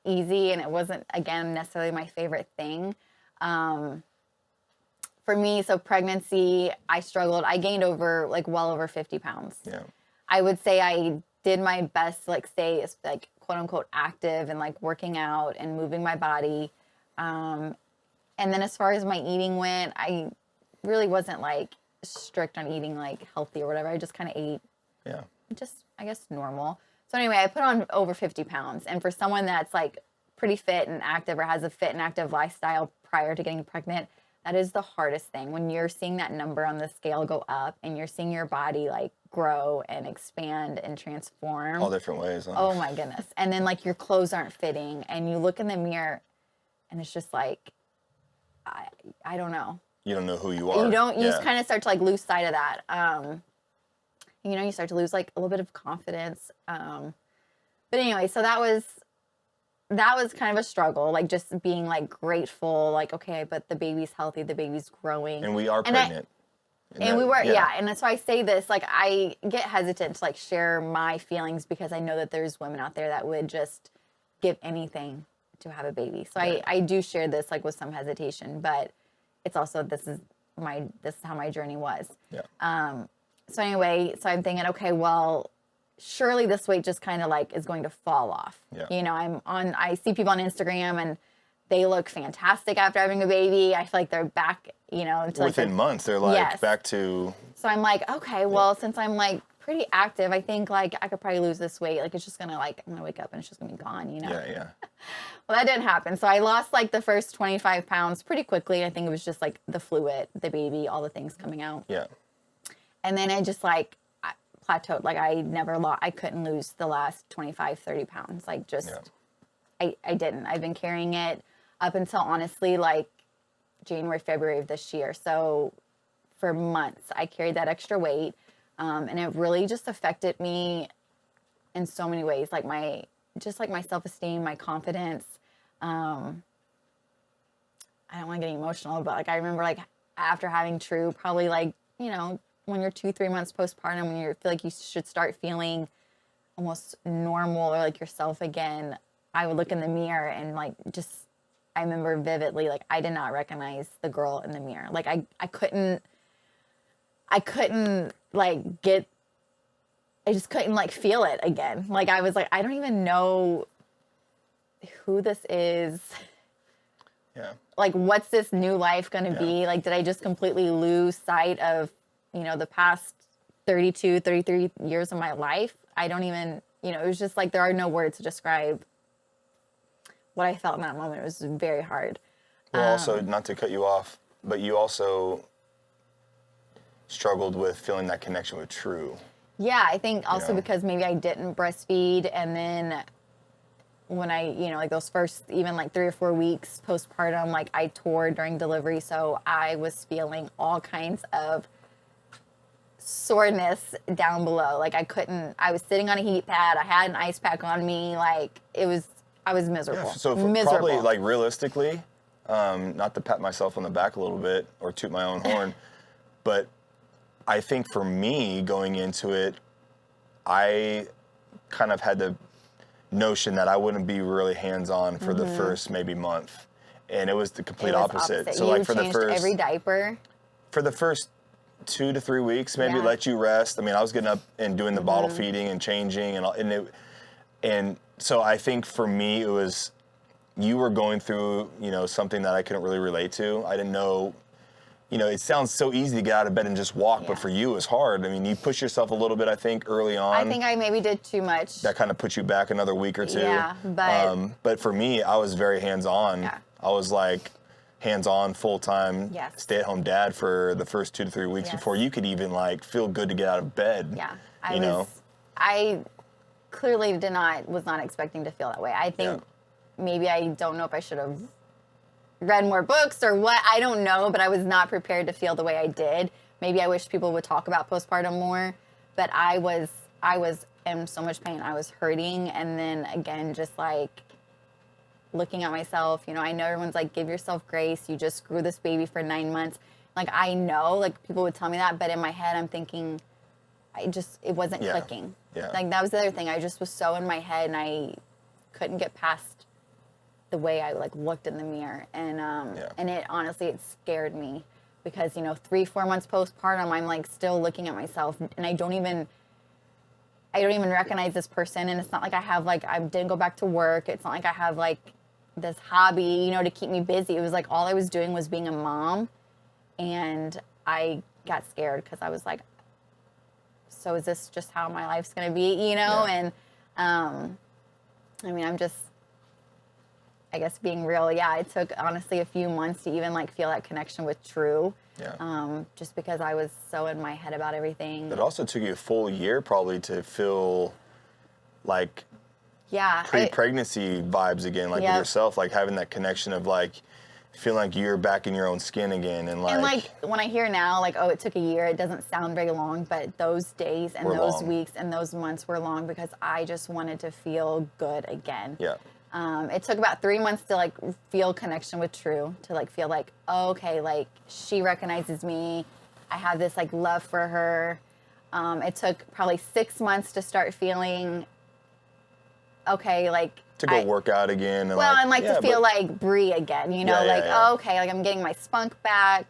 easy, and it wasn't, again, necessarily my favorite thing. For me, so pregnancy, I struggled. I gained well over 50 pounds. Yeah. I would say I did my best to stay quote unquote active and working out and moving my body. And then as far as my eating went, I really wasn't strict on eating healthy or whatever. I just kind of ate just, I guess, normal. So anyway, I put on over 50 pounds. And for someone that's pretty fit and active or has a fit and active lifestyle prior to getting pregnant, that is the hardest thing. When you're seeing that number on the scale go up and you're seeing your body grow and expand and transform. All different ways. Huh? Oh my goodness. And then your clothes aren't fitting and you look in the mirror and it's just I don't know. You don't know who you are. You just kind of start to lose sight of that. You start to lose a little bit of confidence. But anyway, so that was kind of a struggle, just being grateful, okay, but the baby's healthy, the baby's growing. And we are pregnant. And we were, and that's why I say this, I get hesitant to share my feelings because I know that there's women out there that would just give anything to have a baby. So I do share this with some hesitation, but it's also, this is how my journey was. Yeah. So anyway, so I'm thinking, okay, well, surely this weight just kind of is going to fall off. Yeah. I see people on Instagram and they look fantastic after having a baby. I feel like they're back, to within months, they're back to. So I'm okay, well, since I'm pretty active, I think I could probably lose this weight. It's just gonna I'm gonna wake up and it's just gonna be gone, Yeah, yeah. Well, that didn't happen. So I lost the first 25 pounds pretty quickly. I think it was just the fluid, the baby, all the things coming out. Yeah. And then I just plateaued. I couldn't lose the last 25, 30 pounds. I didn't. I've been carrying it up until honestly like January, February of this year. So for months, I carried that extra weight. And it really just affected me in so many ways, like my self-esteem, my confidence. I don't want to get emotional, but like I remember like after having True, probably like, you know, when you're 2-3 months postpartum, when you feel like you should start feeling almost normal or like yourself again, I would look in the mirror and like just, I remember vividly, like I did not recognize the girl in the mirror. Like I couldn't like I just couldn't like feel it again. Like I was like, I don't even know who this is. Yeah. Like, what's this new life going to be? Like, did I just completely lose sight of, you know, the past 32, 33 years of my life? I don't even, you know, it was just like, there are no words to describe what I felt in that moment. It was very hard. Well, also, not to cut you off, but you also struggled with feeling that connection with True. Yeah, I think also know? because maybe I didn't breastfeed, and then when I, you know, like those first even like 3 or 4 weeks postpartum, like I toured during delivery, so I was feeling all kinds of soreness down below. Like I was sitting on a heat pad, I had an ice pack on me, like I was miserable. Yeah, so miserable. Probably like realistically, not to pat myself on the back a little bit or toot my own horn, but I think for me going into it, I kind of had the notion that I wouldn't be really hands-on for the first maybe month, and it was the complete opposite. So you like for the changed first every diaper. For the first 2 to 3 weeks, maybe let you rest. I mean, I was getting up and doing the bottle feeding and changing and so I think for me it was, you were going through, you know, something that I couldn't really relate to. I didn't know. You know, it sounds so easy to get out of bed and just walk, but for you, it's hard. I mean, you push yourself a little bit, I think, early on. I think I maybe did too much. That kind of put you back another week or two. Yeah, but for me, I was very hands-on. Yeah. I was like hands-on, full-time, stay-at-home dad for the first 2 to 3 weeks before you could even like feel good to get out of bed. Yeah, I clearly was not expecting to feel that way. I think maybe I don't know if I should have read more books or what, I don't know, but I was not prepared to feel the way I did. Maybe I wish people would talk about postpartum more, but I was in so much pain. I was hurting, and then again, just like looking at myself, you know, I know everyone's like, give yourself grace, you just grew this baby for 9 months. Like, I know, like, people would tell me that, but in my head, I'm thinking, it wasn't clicking. Yeah. Like, that was the other thing. I just was so in my head, and I couldn't get past the way I like looked in the mirror, and it honestly, it scared me because, you know, 3-4 months postpartum, I'm like still looking at myself, and I don't even recognize this person, and it's not like I didn't go back to work. It's not like I have like this hobby, you know, to keep me busy. It was like all I was doing was being a mom, and I got scared because I was like, so is this just how my life's gonna be, you know? And I mean, I'm just, I guess, being real, it took honestly a few months to even like feel that connection with True. Yeah. Just because I was so in my head about everything. It also took you a full year probably to feel like pre-pregnancy vibes again, like with yourself, like having that connection of like feeling like you're back in your own skin again, and like when I hear now, like, oh, it took a year, it doesn't sound very long, but those days and those weeks and those months were long because I just wanted to feel good again. Yeah. It took about 3 months to like feel connection with True, to like feel like, oh, okay, like she recognizes me. I have this like love for her. It took probably 6 months to start feeling okay, like to go work out again. And to feel like Bree again, you know, oh, okay, like I'm getting my spunk back,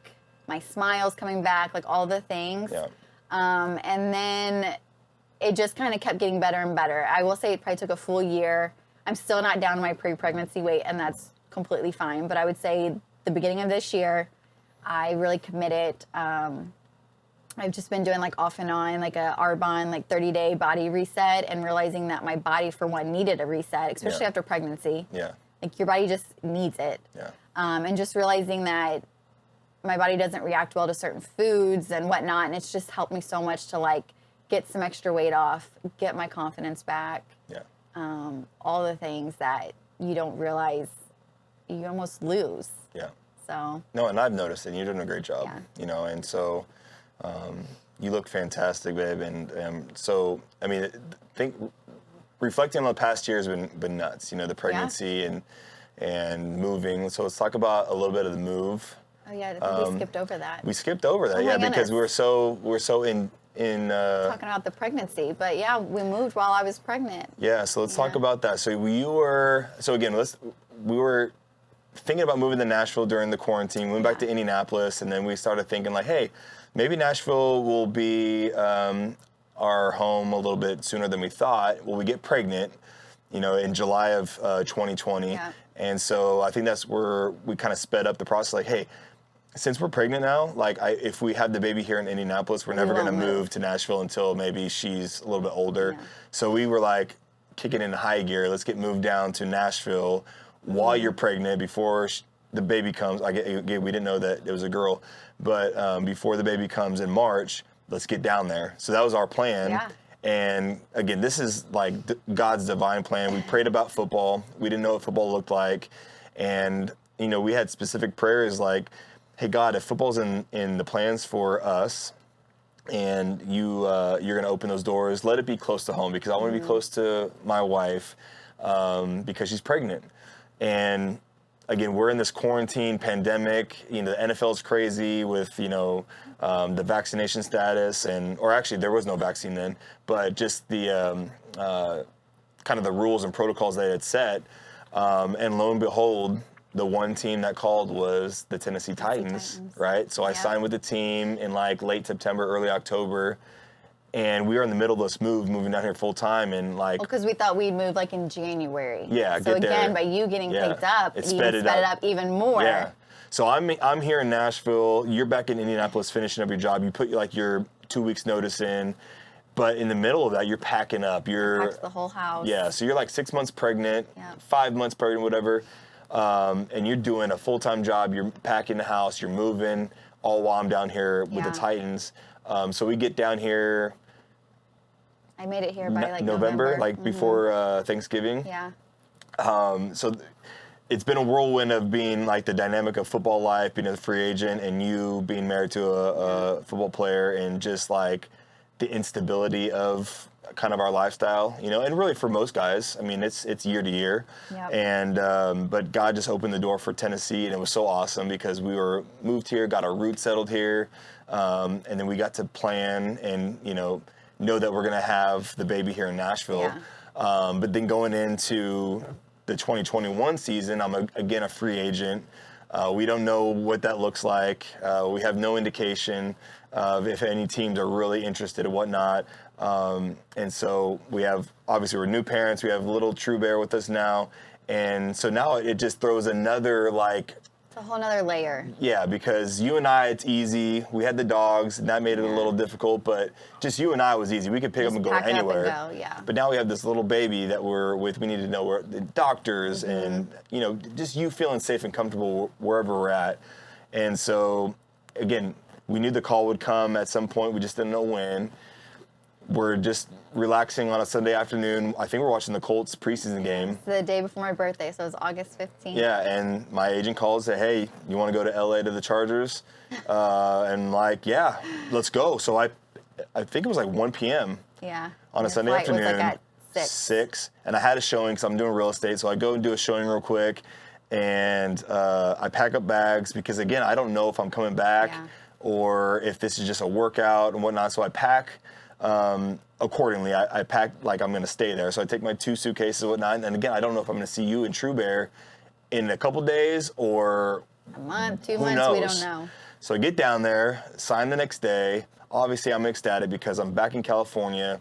my smile's coming back, like all the things. Yeah. And then it just kind of kept getting better and better. I will say it probably took a full year. I'm still not down to my pre-pregnancy weight, and that's completely fine. But I would say the beginning of this year, I really committed. I've just been doing like off and on, like a Arbonne, like 30-day body reset, and realizing that my body, for one, needed a reset, especially after pregnancy. Yeah. Like your body just needs it. Yeah. And just realizing that my body doesn't react well to certain foods and whatnot, and it's just helped me so much to like get some extra weight off, get my confidence back. Yeah. all the things that you don't realize you almost lose. Yeah. So. No, and I've noticed it. And you're doing a great job. Yeah. You know, and so you look fantastic, babe. And so, I mean, reflecting on the past year has been nuts. You know, the pregnancy and moving. So let's talk about a little bit of the move. Oh yeah, I think we skipped over that. We skipped over that, Oh my because goodness. we're so in Talking about the pregnancy, but yeah, we moved while I was pregnant. Yeah, so let's talk Yeah. about that. So we were thinking about moving to Nashville during the quarantine. We went back to Indianapolis, and then we started thinking like, hey, maybe Nashville will be our home a little bit sooner than we thought. Well, we get pregnant, you know, in July of 2020. Yeah. And so I think that's where we kind of sped up the process. Like, hey, since we're pregnant now, like if we have the baby here in Indianapolis, we're never going to won't move to Nashville until maybe she's a little bit older. Yeah. So we were like kicking in high gear. Let's get moved down to Nashville while you're pregnant before the baby comes. Again, we didn't know that it was a girl, but before the baby comes in March, let's get down there. So that was our plan. Yeah. And again, this is like God's divine plan. We prayed about football. We didn't know what football looked like. And, you know, we had specific prayers like, hey, God, if football's in the plans for us and you're going to open those doors, let it be close to home, because I want to be close to my wife because she's pregnant. And again, we're in this quarantine pandemic. You know, the NFL's crazy with, you know, the vaccination status, or actually there was no vaccine then, but just the kind of the rules and protocols they had set. And lo and behold, the one team that called was the Tennessee Titans, right? So I signed with the team in like late September, early October. And we were in the middle of this moving down here full time, and like. Well, because we thought we'd move like in January. Yeah, So get there. again, by you getting picked up, It you sped even it sped it up. up even more. Yeah. So I'm here in Nashville. You're back in Indianapolis finishing up your job. You put like your 2 weeks notice in, but in the middle of that, you're packing up. Packed the whole house. Yeah. So you're like 6 months pregnant, Yeah. 5 months pregnant, whatever, and you're doing a full-time job. You're packing the house. You're moving, all while I'm down here with the Yeah. Titans. So we get down here. I made it here by like November, like Mhm. before Thanksgiving. Yeah. So it's been a whirlwind of being like the dynamic of football life, being a free agent, and you being married to a football player, and just like the instability of kind of our lifestyle, you know, and really for most guys, I mean, it's year to year. Yep. And, but God just opened the door for Tennessee, and it was so awesome because we were moved here, got our roots settled here. And then we got to plan and, you know that we're going to have the baby here in Nashville. Yeah. But then going into the 2021 season, I'm again a free agent. We don't know what that looks like. We have no indication of if any teams are really interested or whatnot. And so obviously we're new parents. We have little True Bear with us now. And so now it just throws another like, It's a whole nother layer. yeah, because you and I, it's easy. We had the dogs, and that made it a little difficult, but just you and I was easy. We could pick up and go pack it up and anywhere. go, yeah. But now we have this little baby that we're with. We need to know where the doctors and, just you feeling safe and comfortable wherever we're at. And so, again, we knew the call would come at some point. We just didn't know when. We're just relaxing on a Sunday afternoon. I think we're watching the Colts preseason game. It's the day before my birthday, so it was August 15th. Yeah, and my agent calls and said, hey, you want to go to LA to the Chargers? And like, yeah, let's go. So I think it was like 1 p.m. Yeah. on a Your Sunday flight was, afternoon. like, at 6. And I had a showing because I'm doing real estate. So I go and do a showing real quick. And I pack up bags because, again, I don't know if I'm coming back or if this is just a workout and whatnot. So I pack accordingly. I pack like I'm going to stay there. So I take my 2 suitcases and whatnot. And again, I don't know if I'm going to see you and True Bear in a couple days or A month, 2 who months, knows? we don't know. So I get down there, sign the next day. Obviously, I'm ecstatic because I'm back in California,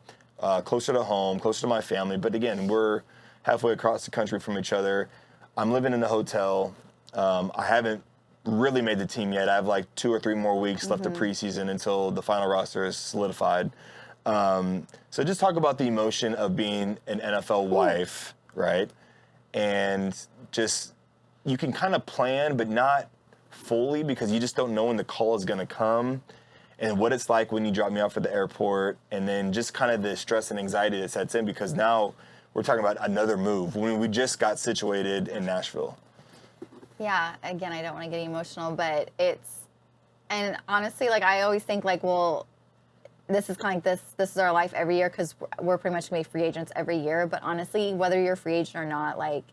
closer to home, closer to my family. But again, we're halfway across the country from each other. I'm living in the hotel. I haven't really made the team yet. I have like 2 or 3 more weeks left of preseason until the final roster is solidified. So just talk about the emotion of being an NFL wife, right? And just, you can kind of plan, but not fully because you just don't know when the call is going to come and what it's like when you drop me off at the airport, and then just kind of the stress and anxiety that sets in because now we're talking about another move when we just got situated in Nashville. Yeah, again, I don't want to get emotional, but and honestly, like, I always think, like, well, this is kind of like this is our life every year, because we're pretty much going to be free agents every year. But honestly, whether you're a free agent or not, like,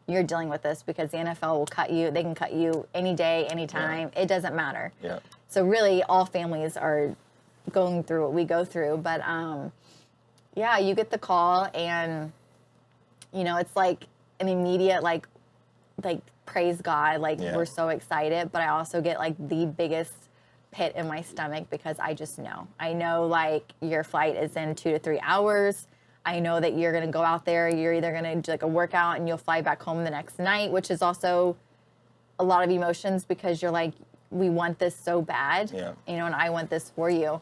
you're dealing with this because the NFL will cut you. They can cut you any day, anytime. Yeah. It doesn't matter. Yeah. So really, all families are going through what we go through. But, yeah, you get the call, and, you know, it's like an immediate, like praise God, like, we're so excited. But I also get, like, the biggest pit in my stomach, because I just know. I know, like, your flight is in 2 to 3 hours. I know that you're going to go out there. You're either going to do, like, a workout and you'll fly back home the next night, which is also a lot of emotions, because you're like, we want this so bad, you know, and I want this for you.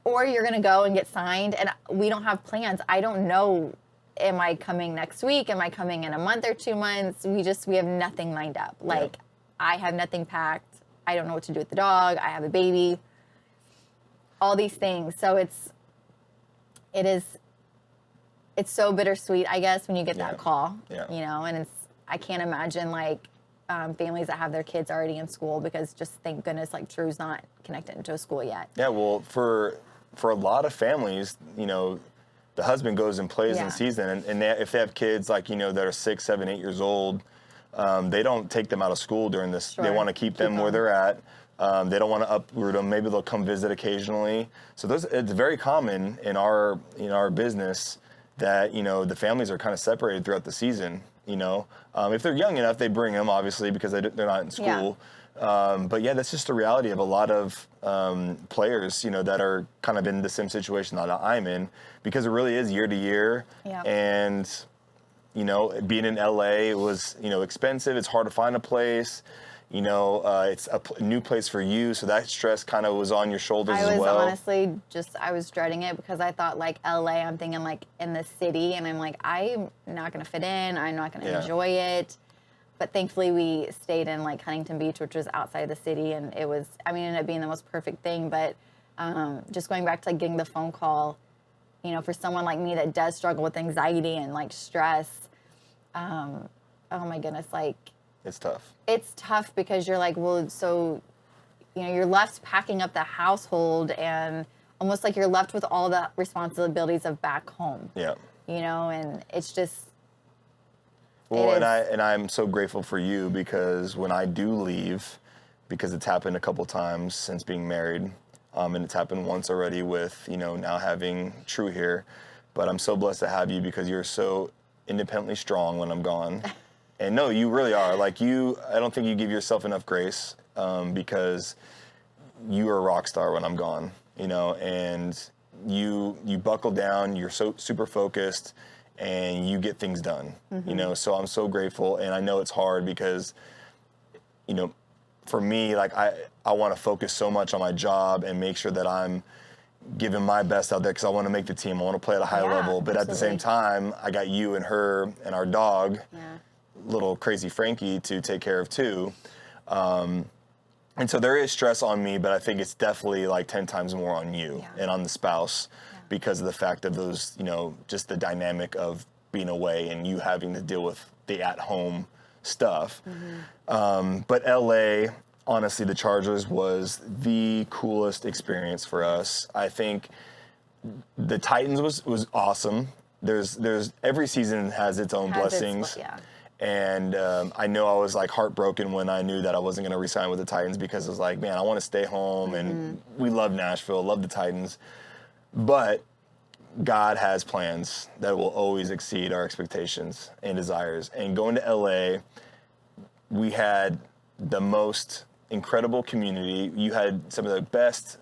Or you're going to go and get signed, and we don't have plans. I don't know, am I coming next week? Am I coming in a month or 2 months? We have nothing lined up. Like, I have nothing packed. I don't know what to do with the dog. I have a baby. All these things. So it's so bittersweet, I guess, when you get that call. Yeah. You know, and I can't imagine, like, families that have their kids already in school, because just thank goodness, like, Drew's not connected to a school yet. Yeah, well, for a lot of families, you know, the husband goes and plays in season, and if they have kids, like, you know, that are 6, 7, 8 years old, they don't take them out of school during this. Sure. They want to keep them where they're at. They don't want to uproot them. Maybe they'll come visit occasionally. So it's very common in our business that, you know, the families are kind of separated throughout the season. You know, if they're young enough, they bring them, obviously, because they're not in school. But yeah, that's just the reality of a lot of players, you know, that are kind of in the same situation that I'm in, because it really is year to year. Yeah. And, you know, being in LA, it was, you know, expensive. It's hard to find a place. You know, it's a new place for you, so that stress kind of was on your shoulders as well. I was honestly I was dreading it, because I thought, like, LA, I'm thinking, like, in the city, and I'm like, I'm not going to fit in. I'm not going to enjoy it. But thankfully, we stayed in, like, Huntington Beach, which was outside the city, and it ended up being the most perfect thing. But just going back to, like, getting the phone call, you know, for someone like me that does struggle with anxiety and, like, stress, oh my goodness, like, it's tough. It's tough, because you're like, well, so, you know, you're left packing up the household, and almost like you're left with all the responsibilities of back home. Yeah. You know, and it's just. Well, and I'm so grateful for you, because when I do leave, because it's happened a couple times since being married, and it's happened once already with, you know, now having True here, but I'm so blessed to have you, because you're so independently strong when I'm gone. And no, you really are. Like, I don't think you give yourself enough grace, because you are a rock star when I'm gone, you know, and you buckle down, you're so super focused, and you get things done, you know, so I'm so grateful. And I know it's hard, because, you know, for me, like, I want to focus so much on my job and make sure that I'm giving my best out there, because I want to make the team. I want to play at a high level. But at the same time, I got you and her and our dog, little crazy Frankie, to take care of too. And so there is stress on me, but I think it's definitely like 10 times more on you and on the spouse, because of the fact of those, you know, just the dynamic of being away and you having to deal with the at-home stuff. But LA, honestly, the Chargers was the coolest experience for us. I think the Titans was awesome. There's every season has its own blessings. And I know I was like heartbroken when I knew that I wasn't going to re-sign with the Titans, because it was like, man, I want to stay home, and we love Nashville, love the Titans. But God has plans that will always exceed our expectations and desires. And going to LA, we had the most incredible community. You had some of the best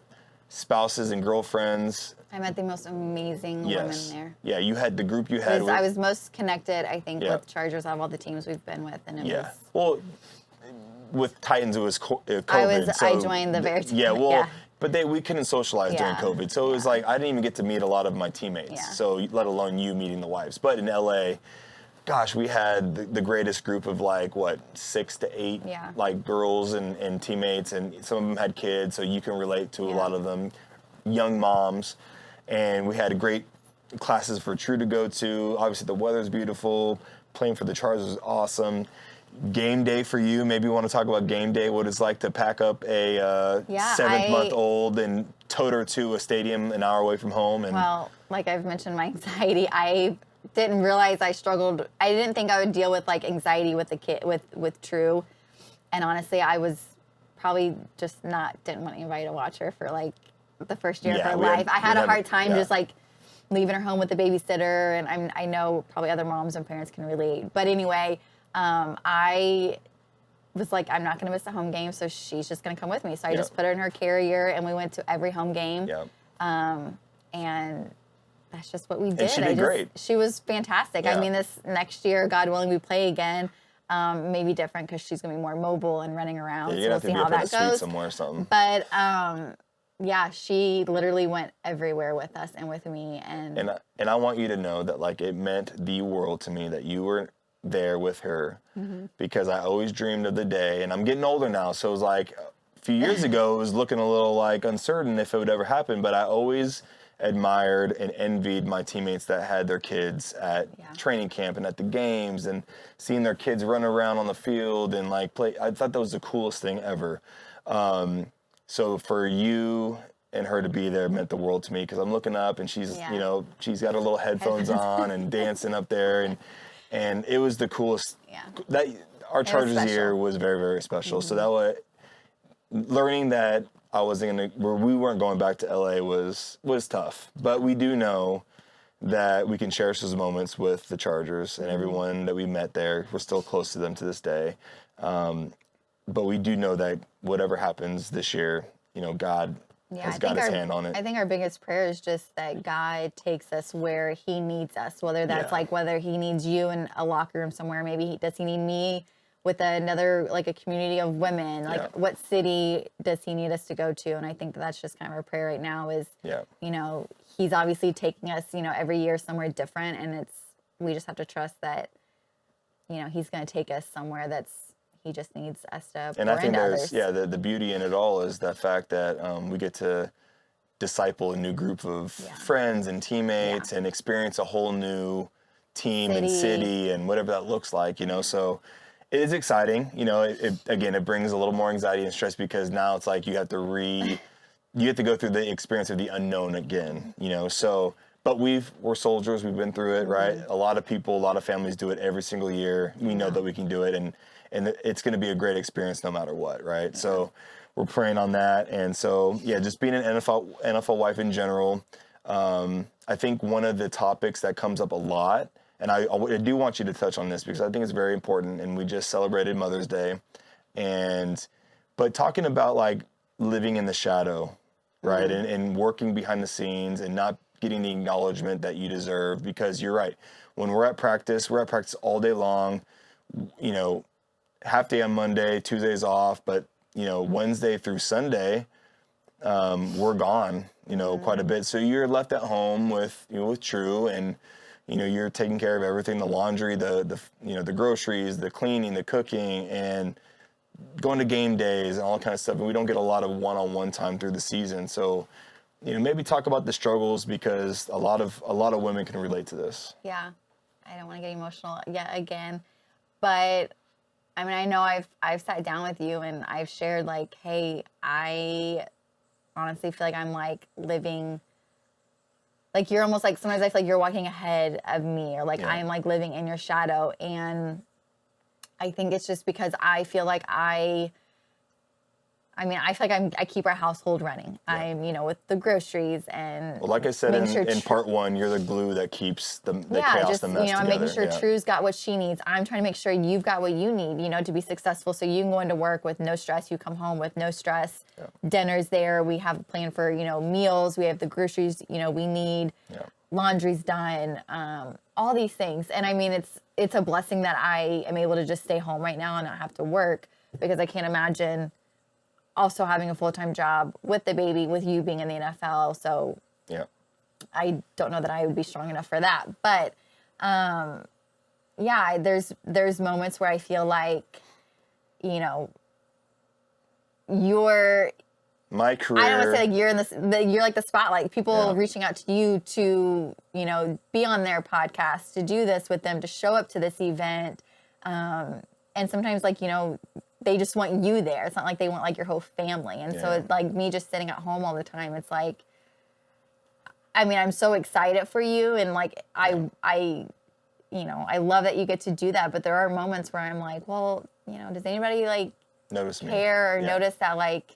spouses and girlfriends. I met the most amazing women there. Yeah, you had the group you had. I was most connected, I think, with Chargers out of all the teams we've been with. And it was. Well, with Titans, it was COVID. I joined the very but we couldn't socialize during COVID. So it was like, I didn't even get to meet a lot of my teammates. So let alone you meeting the wives. But in LA, gosh, we had the greatest group of 6 to 8 like girls and teammates, and some of them had kids, so you can relate to a lot of them, young moms. And we had a great classes for True to go to. Obviously, the weather's beautiful. Playing for the Chargers is awesome. Game day for you. Maybe you want to talk about game day, what it's like to pack up a 7-month-old and tote her to a stadium an hour away from home. And well, like I've mentioned, my anxiety, I didn't realize I struggled. I didn't think I would deal with like anxiety with the kid, with True. And honestly, I was probably just didn't want anybody to watch her for like the first year of her life. I had a hard time just like leaving her home with the babysitter. And I know probably other moms and parents can relate. But anyway, I was like, I'm not going to miss a home game, so she's just going to come with me. So I just put her in her carrier, and we went to every home game. And that's just what we did. And she did great. She was fantastic. I mean, this next year, God willing, we play again. Maybe different because she's going to be more mobile and running around. Yeah, you're so going we'll to have see to be how up in that a goes. suite somewhere or something. But yeah, she literally went everywhere with us and with me. And I want you to know that like it meant the world to me that you were there with her, because I always dreamed of the day, and I'm getting older now, so it was like a few years ago it was looking a little like uncertain if it would ever happen, but I always admired and envied my teammates that had their kids at training camp and at the games, and seeing their kids run around on the field and like play. I thought that was the coolest thing ever. So for you and her to be there meant the world to me, because I'm looking up and she's she's got her little headphones on and dancing up there, and it was the coolest. That our Chargers year was very, very special. So that was learning that we weren't going back to LA was tough. But we do know that we can cherish those moments with the Chargers and everyone that we met there. We're still close to them to this day. But we do know that whatever happens this year, God has got his hand on it. I think our biggest prayer is just that God takes us where he needs us, whether that's like whether he needs you in a locker room somewhere, maybe does he need me with another, like a community of women, like what city does he need us to go to? And I think that's just kind of our prayer right now is, he's obviously taking us, every year somewhere different, and we just have to trust that, he's going to take us somewhere he just needs us to pour into others. And I think there's, the beauty in it all is the fact that we get to disciple a new group of friends and teammates and experience a whole new team and city and whatever that looks like, so it is exciting. It brings a little more anxiety and stress, because now it's like you have to go through the experience of the unknown again, so. But we're soldiers. We've been through it, right? A lot of people, a lot of families do it every single year. We know that we can do it, and it's going to be a great experience no matter what, right? So we're praying on that. And so, just being an NFL wife in general, I think one of the topics that comes up a lot, and I do want you to touch on this because I think it's very important, and we just celebrated Mother's Day, but talking about like living in the shadow, right? And working behind the scenes and not getting the acknowledgement that you deserve, because you're right. When we're at practice all day long, half day on Monday, Tuesday's off, but Wednesday through Sunday, we're gone, quite a bit. So you're left at home with True, and you're taking care of everything, the laundry, the groceries, the cleaning, the cooking, and going to game days and all that kind of stuff. And we don't get a lot of one-on-one time through the season. So maybe talk about the struggles, because a lot of women can relate to this. Yeah, I don't want to get emotional yet again, but I mean, I know I've sat down with you and I've shared like, hey, I honestly feel like I'm like living, like you're almost like, sometimes I feel like you're walking ahead of me, or like I'm like living in your shadow, and I think it's just because I feel like I feel like I keep our household running. Yeah. I'm, with the groceries and. Well, like I said in part one, you're the glue that keeps the chaos, the mess together. I'm making sure True's got what she needs. I'm trying to make sure you've got what you need, to be successful, so you can go into work with no stress. You come home with no stress. Yeah. Dinner's there. We have a plan for, meals. We have the groceries, we need. Yeah. Laundry's done. All these things. And I mean, it's a blessing that I am able to just stay home right now and not have to work, because I can't imagine also having a full-time job with the baby, with you being in the NFL. So I don't know that I would be strong enough for that. But there's moments where I feel like, you're my career. I don't want to say like you're like the spotlight. People reaching out to you to, you know, be on their podcast, to do this with them, to show up to this event. And sometimes, like, you know, they just want you there. It's not like they want like your whole family. And so it's like me just sitting at home all the time. It's like, I mean, I'm so excited for you. And like, I you know, I love that you get to do that. But there are moments where I'm like, well, you know, does anybody like care or notice that like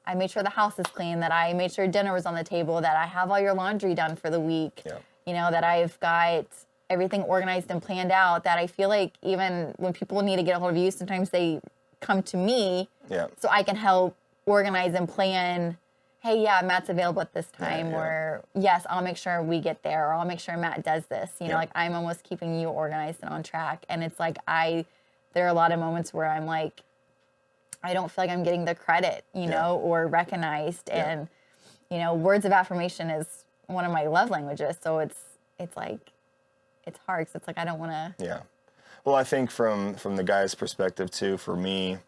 I made sure the house is clean, that I made sure dinner was on the table, that I have all your laundry done for the week, you know, that I've got everything organized and planned out, that I feel like even when people need to get a hold of you, sometimes they come to me so I can help organize and plan. Hey, Matt's available at this time, or yes, I'll make sure we get there, or I'll make sure Matt does this. You know, like I'm almost keeping you organized and on track. And it's like there are a lot of moments where I'm like, I don't feel like I'm getting the credit, you know, or recognized. And, you know, words of affirmation is one of my love languages. So it's like, it's hard because it's like, I don't want to. Yeah. Well, I think from the guy's perspective too, for me,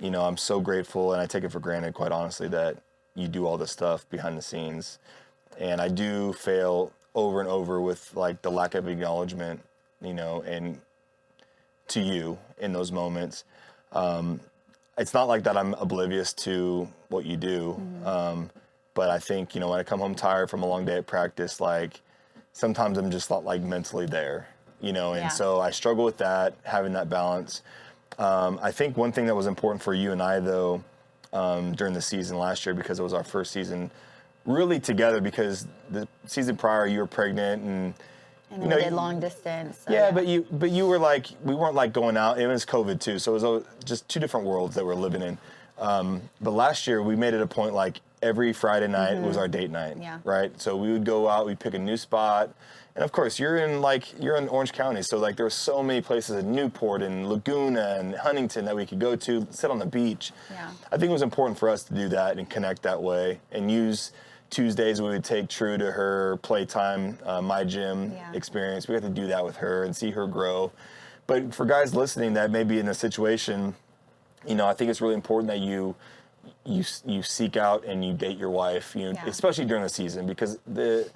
you know, I'm so grateful, and I take it for granted, quite honestly, that you do all this stuff behind the scenes. And I do fail over and over with like the lack of acknowledgement, you know, and to you in those moments. It's not like that I'm oblivious to what you do. But I think, you know, when I come home tired from a long day at practice, like sometimes I'm just not like mentally there, you know, and so I struggle with that, having that balance. I think one thing that was important for you and I, though, during the season last year, because it was our first season really together, because the season prior you were pregnant and you know, we did long distance. So but you were like, we weren't like going out. It was COVID too, so it was just two different worlds that we're living in. But last year we made it a point, like every Friday night was our date night, right? So we would go out, we'd pick a new spot. And of course, you're in Orange County, so like there were so many places in Newport and Laguna and Huntington that we could go to, sit on the beach. I think it was important for us to do that and connect that way, and use Tuesdays we would take True to her playtime, my gym experience. We got to do that with her and see her grow. But for guys listening that may be in a situation, you know, I think it's really important that you seek out and you date your wife, you know, especially during the season, because the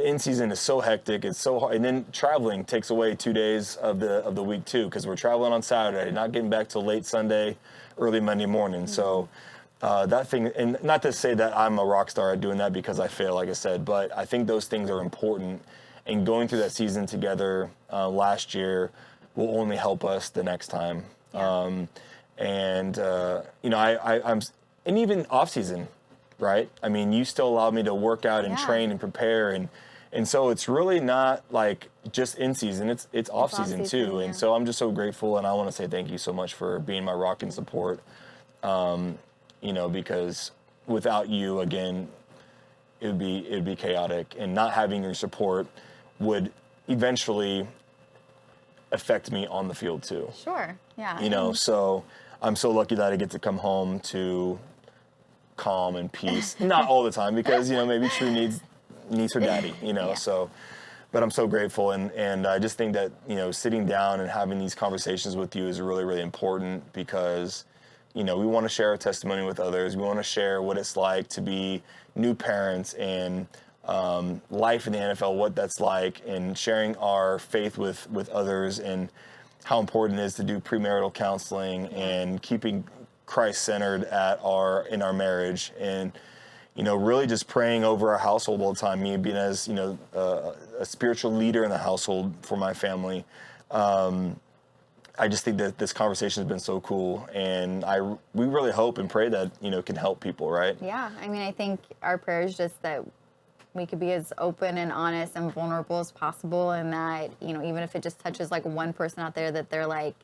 in season is so hectic, it's so hard, and then traveling takes away 2 days of the week too, because we're traveling on Saturday, not getting back till late Sunday, early Monday morning. So that thing, and not to say that I'm a rock star at doing that because I fail, like I said, but I think those things are important, and going through that season together last year will only help us the next time. And you know, I'm, and even off season, right? I mean, you still allow me to work out and train and prepare, and so it's really not like just in season, it's off season too. And so I'm just so grateful, and I want to say thank you so much for being my rock and support. You know, because without you, again, it'd be chaotic, and not having your support would eventually affect me on the field too. Sure. Yeah. You know, so I'm so lucky that I get to come home to calm and peace. Not all the time, because, you know, maybe True needs her daddy, you know, so, but I'm so grateful. And I just think that, you know, sitting down and having these conversations with you is really, really important, because, you know, we want to share our testimony with others. We want to share what it's like to be new parents, and life in the NFL, what that's like, and sharing our faith with others, and how important it is to do premarital counseling and keeping Christ-centered in our marriage, and, you know, really just praying over our household all the time. Me being, as you know, a spiritual leader in the household for my family. I just think that this conversation has been so cool, and we really hope and pray that, you know, it can help people, right? Yeah, I mean, I think our prayer is just that we could be as open and honest and vulnerable as possible, and that, you know, even if it just touches like one person out there, that they're like,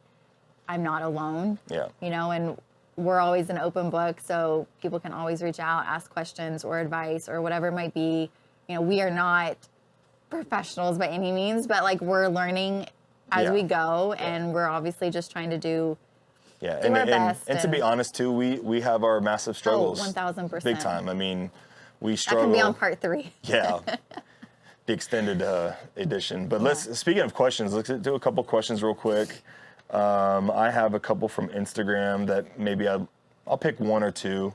I'm not alone. Yeah. You know, and we're always an open book, so people can always reach out, ask questions or advice or whatever it might be. You know, we are not professionals by any means, but like we're learning as we go, and we're obviously just trying to do our best. And to be honest too, we have our massive struggles. 1,000%. Big time. I mean, we struggle. That can be on part 3. Yeah. The extended edition. But speaking of questions, let's do a couple questions real quick. I have a couple from Instagram that maybe I'll pick one or two,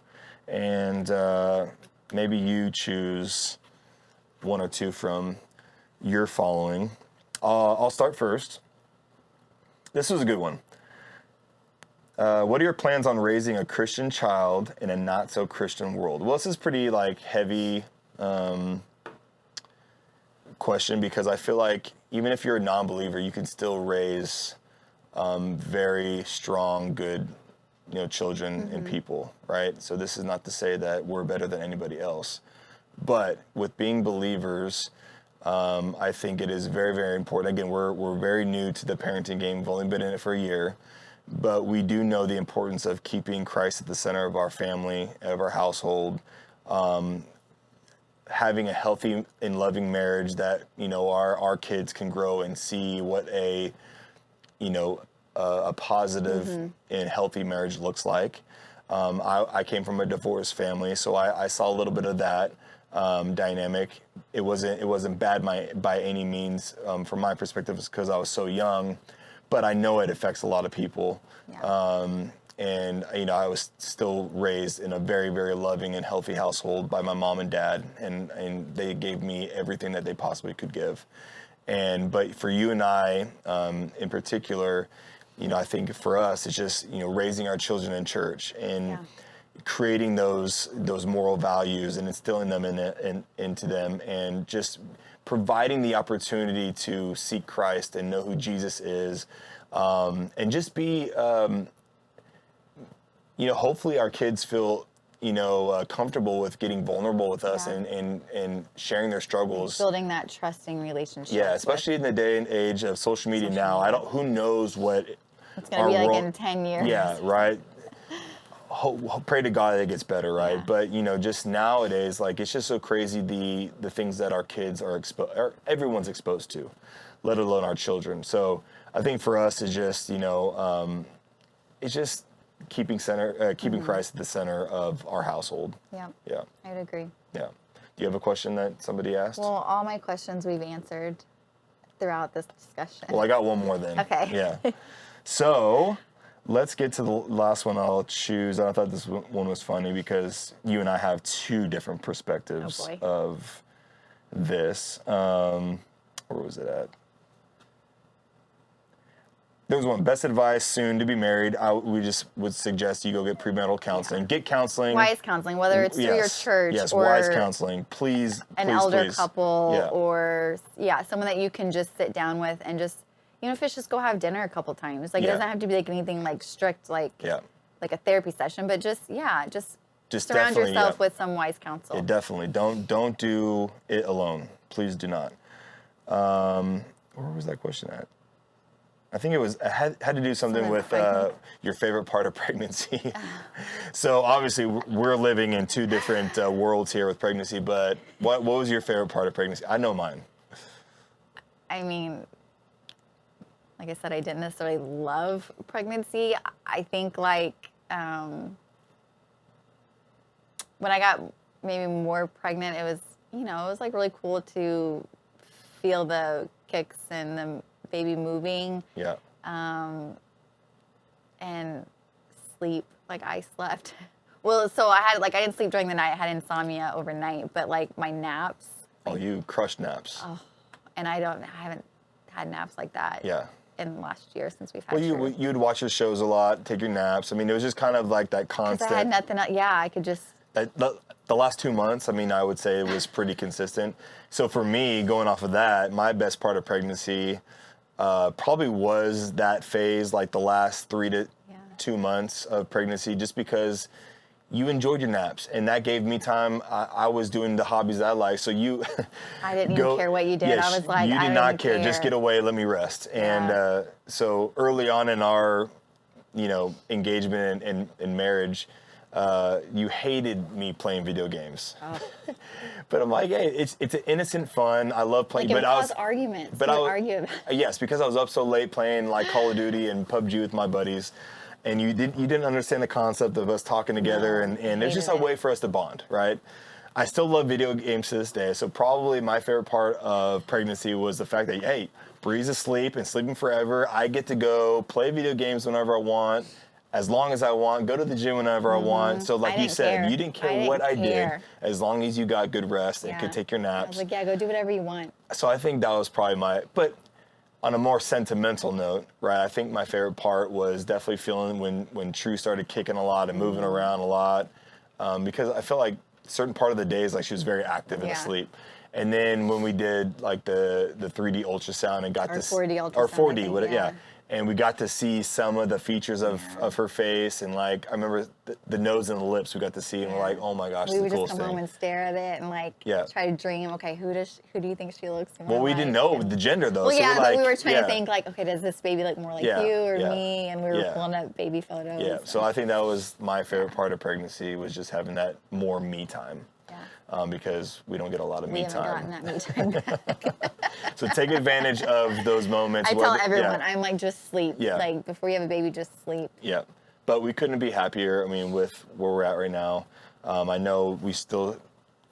and maybe you choose one or two from your following. I'll start first. This was a good one. What are your plans on raising a Christian child in a not-so-Christian world? Well, this is pretty, heavy question, because I feel like even if you're a non-believer, you can still raise very strong, good, children and people, right? So this is not to say that we're better than anybody else. But with being believers, I think it is very, very important. Again, we're very new to the parenting game. We've only been in it for a year. But we do know the importance of keeping Christ at the center of our family, of our household, having a healthy and loving marriage that, our kids can grow and see what a positive and healthy marriage looks like. I came from a divorced family, so I saw a little bit of that dynamic. It wasn't bad by any means from my perspective, because I was so young, but I know it affects a lot of people. Yeah. And I was still raised in a very, very loving and healthy household by my mom and dad, and they gave me everything that they possibly could give. But for you and I, in particular, I think for us, it's just, raising our children in church and creating those moral values and instilling them into them, and just providing the opportunity to seek Christ and know who Jesus is, and just be, hopefully our kids feel, comfortable with getting vulnerable with us and sharing their struggles. Building that trusting relationship. Yeah, especially in the day and age of social media now. Who knows what it's going to be like in 10 years. Yeah, right. Pray to God that it gets better, right? Yeah. But, just nowadays, it's just so crazy the things that our kids are everyone's exposed to, let alone our children. So I think for us, it's just, it's just keeping Christ at the center of our household. Yeah. Yeah. I would agree. Yeah. Do you have a question that somebody asked? Well, all my questions we've answered throughout this discussion. Well, I got one more then. Okay. Yeah. So let's get to the last one I'll choose. I thought this one was funny because you and I have two different perspectives of this. Where was it at? There was one, best advice soon to be married. We just would suggest you go get premarital counseling. Yeah. Get counseling. Wise counseling, whether it's through your church or wise counseling. Please, an elder couple or someone that you can just sit down with and just, if it's just go have dinner a couple times. It doesn't have to be anything strict, like a therapy session, but just surround yourself with some wise counsel. Yeah, definitely. Don't do it alone. Please do not. Where was that question at? I think it had to do something with your favorite part of pregnancy. So obviously we're living in two different worlds here with pregnancy, but what was your favorite part of pregnancy? I know mine. I mean, like I said, I didn't necessarily love pregnancy. I think when I got maybe more pregnant, it was, it was really cool to feel the kicks and the baby moving. Yeah. And sleep. I slept. Well, so I didn't sleep during the night. I had insomnia overnight, but my naps. You crushed naps. Oh, and I haven't had naps like that. Yeah. In the last year since we've had. Well, you'd watch your shows a lot, take your naps. I mean, it was just kind of that constant. I had nothing else. Yeah, I could just. The last 2 months, I would say it was pretty consistent. So for me, going off of that, my best part of pregnancy probably was that phase, the last 3 to 2 months of pregnancy, just because you enjoyed your naps, and that gave me time. I was doing the hobbies that I like, so I didn't even care what you did. I was like, you did not care. Just get away, let me rest. Yeah. And so early on in our, engagement and marriage, you hated me playing video games. Oh. But I'm like, hey, it's an innocent fun. I love playing. But I was arguments. But yes, because I was up so late playing Call of Duty and PUBG with my buddies, and you didn't understand the concept of us talking together, and it's just a way for us to bond, right? I still love video games to this day. So probably my favorite part of pregnancy was the fact that, hey, Bree's asleep and sleeping forever. I get to go play video games whenever I want. as long as I want, go to the gym whenever I want. So like you said, you didn't care what I did, as long as you got good rest and could take your naps. I was like, yeah, go do whatever you want. So I think that was probably but on a more sentimental note, right, I think my favorite part was definitely feeling when True started kicking a lot and moving around a lot, because I felt like certain part of the days, like she was very active and asleep. And then when we did like the 3D ultrasound and got this 4D ultrasound, or 4D, and we got to see some of the features of her face, and like I remember the nose and the lips we got to see, and we're like, oh my gosh, we it's would the just coolest come home thing. and stare at it and like try to dream. Okay, who do you think she looks more Well, we like? didn't know the gender though. Well, so but we were trying to think like, okay, does this baby look more like you or Yeah. me? And we were pulling up baby photos. Yeah, so I think that was my favorite part of pregnancy, was just having that more me time. Because we don't get a lot of me time. We haven't gotten that me time back. So take advantage of those moments. I tell everyone, I'm like, just sleep. Yeah. Like, before you have a baby, just sleep. Yeah. But we couldn't be happier, I mean, with where we're at right now. I know we still,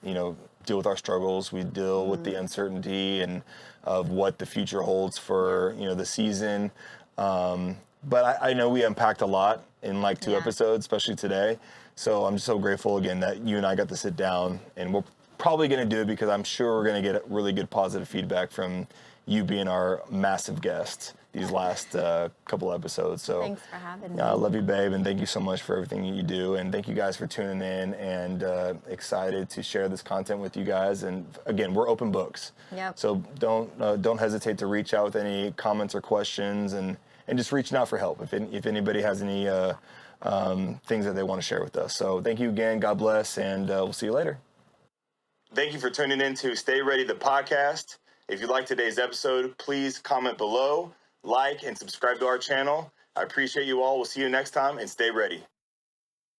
deal with our struggles. We deal with the uncertainty and of what the future holds for, the season. But I know we unpacked a lot in like 2 episodes, especially today. So I'm just so grateful again that you and I got to sit down, and we're probably going to do it because I'm sure we're going to get really good positive feedback from you being our massive guest these last couple episodes. So thanks for having me. I love you, babe, and thank you so much for everything you do. And thank you guys for tuning in, and excited to share this content with you guys. And again, we're open books. Yep. So don't hesitate to reach out with any comments or questions, and just reaching out for help if anybody has any things that they want to share with us. So thank you again. God bless, and we'll see you later. Thank you for tuning in to Stay Ready, the podcast. If you like today's episode, please comment below, like, and subscribe to our channel. I appreciate you all. We'll see you next time, and stay ready.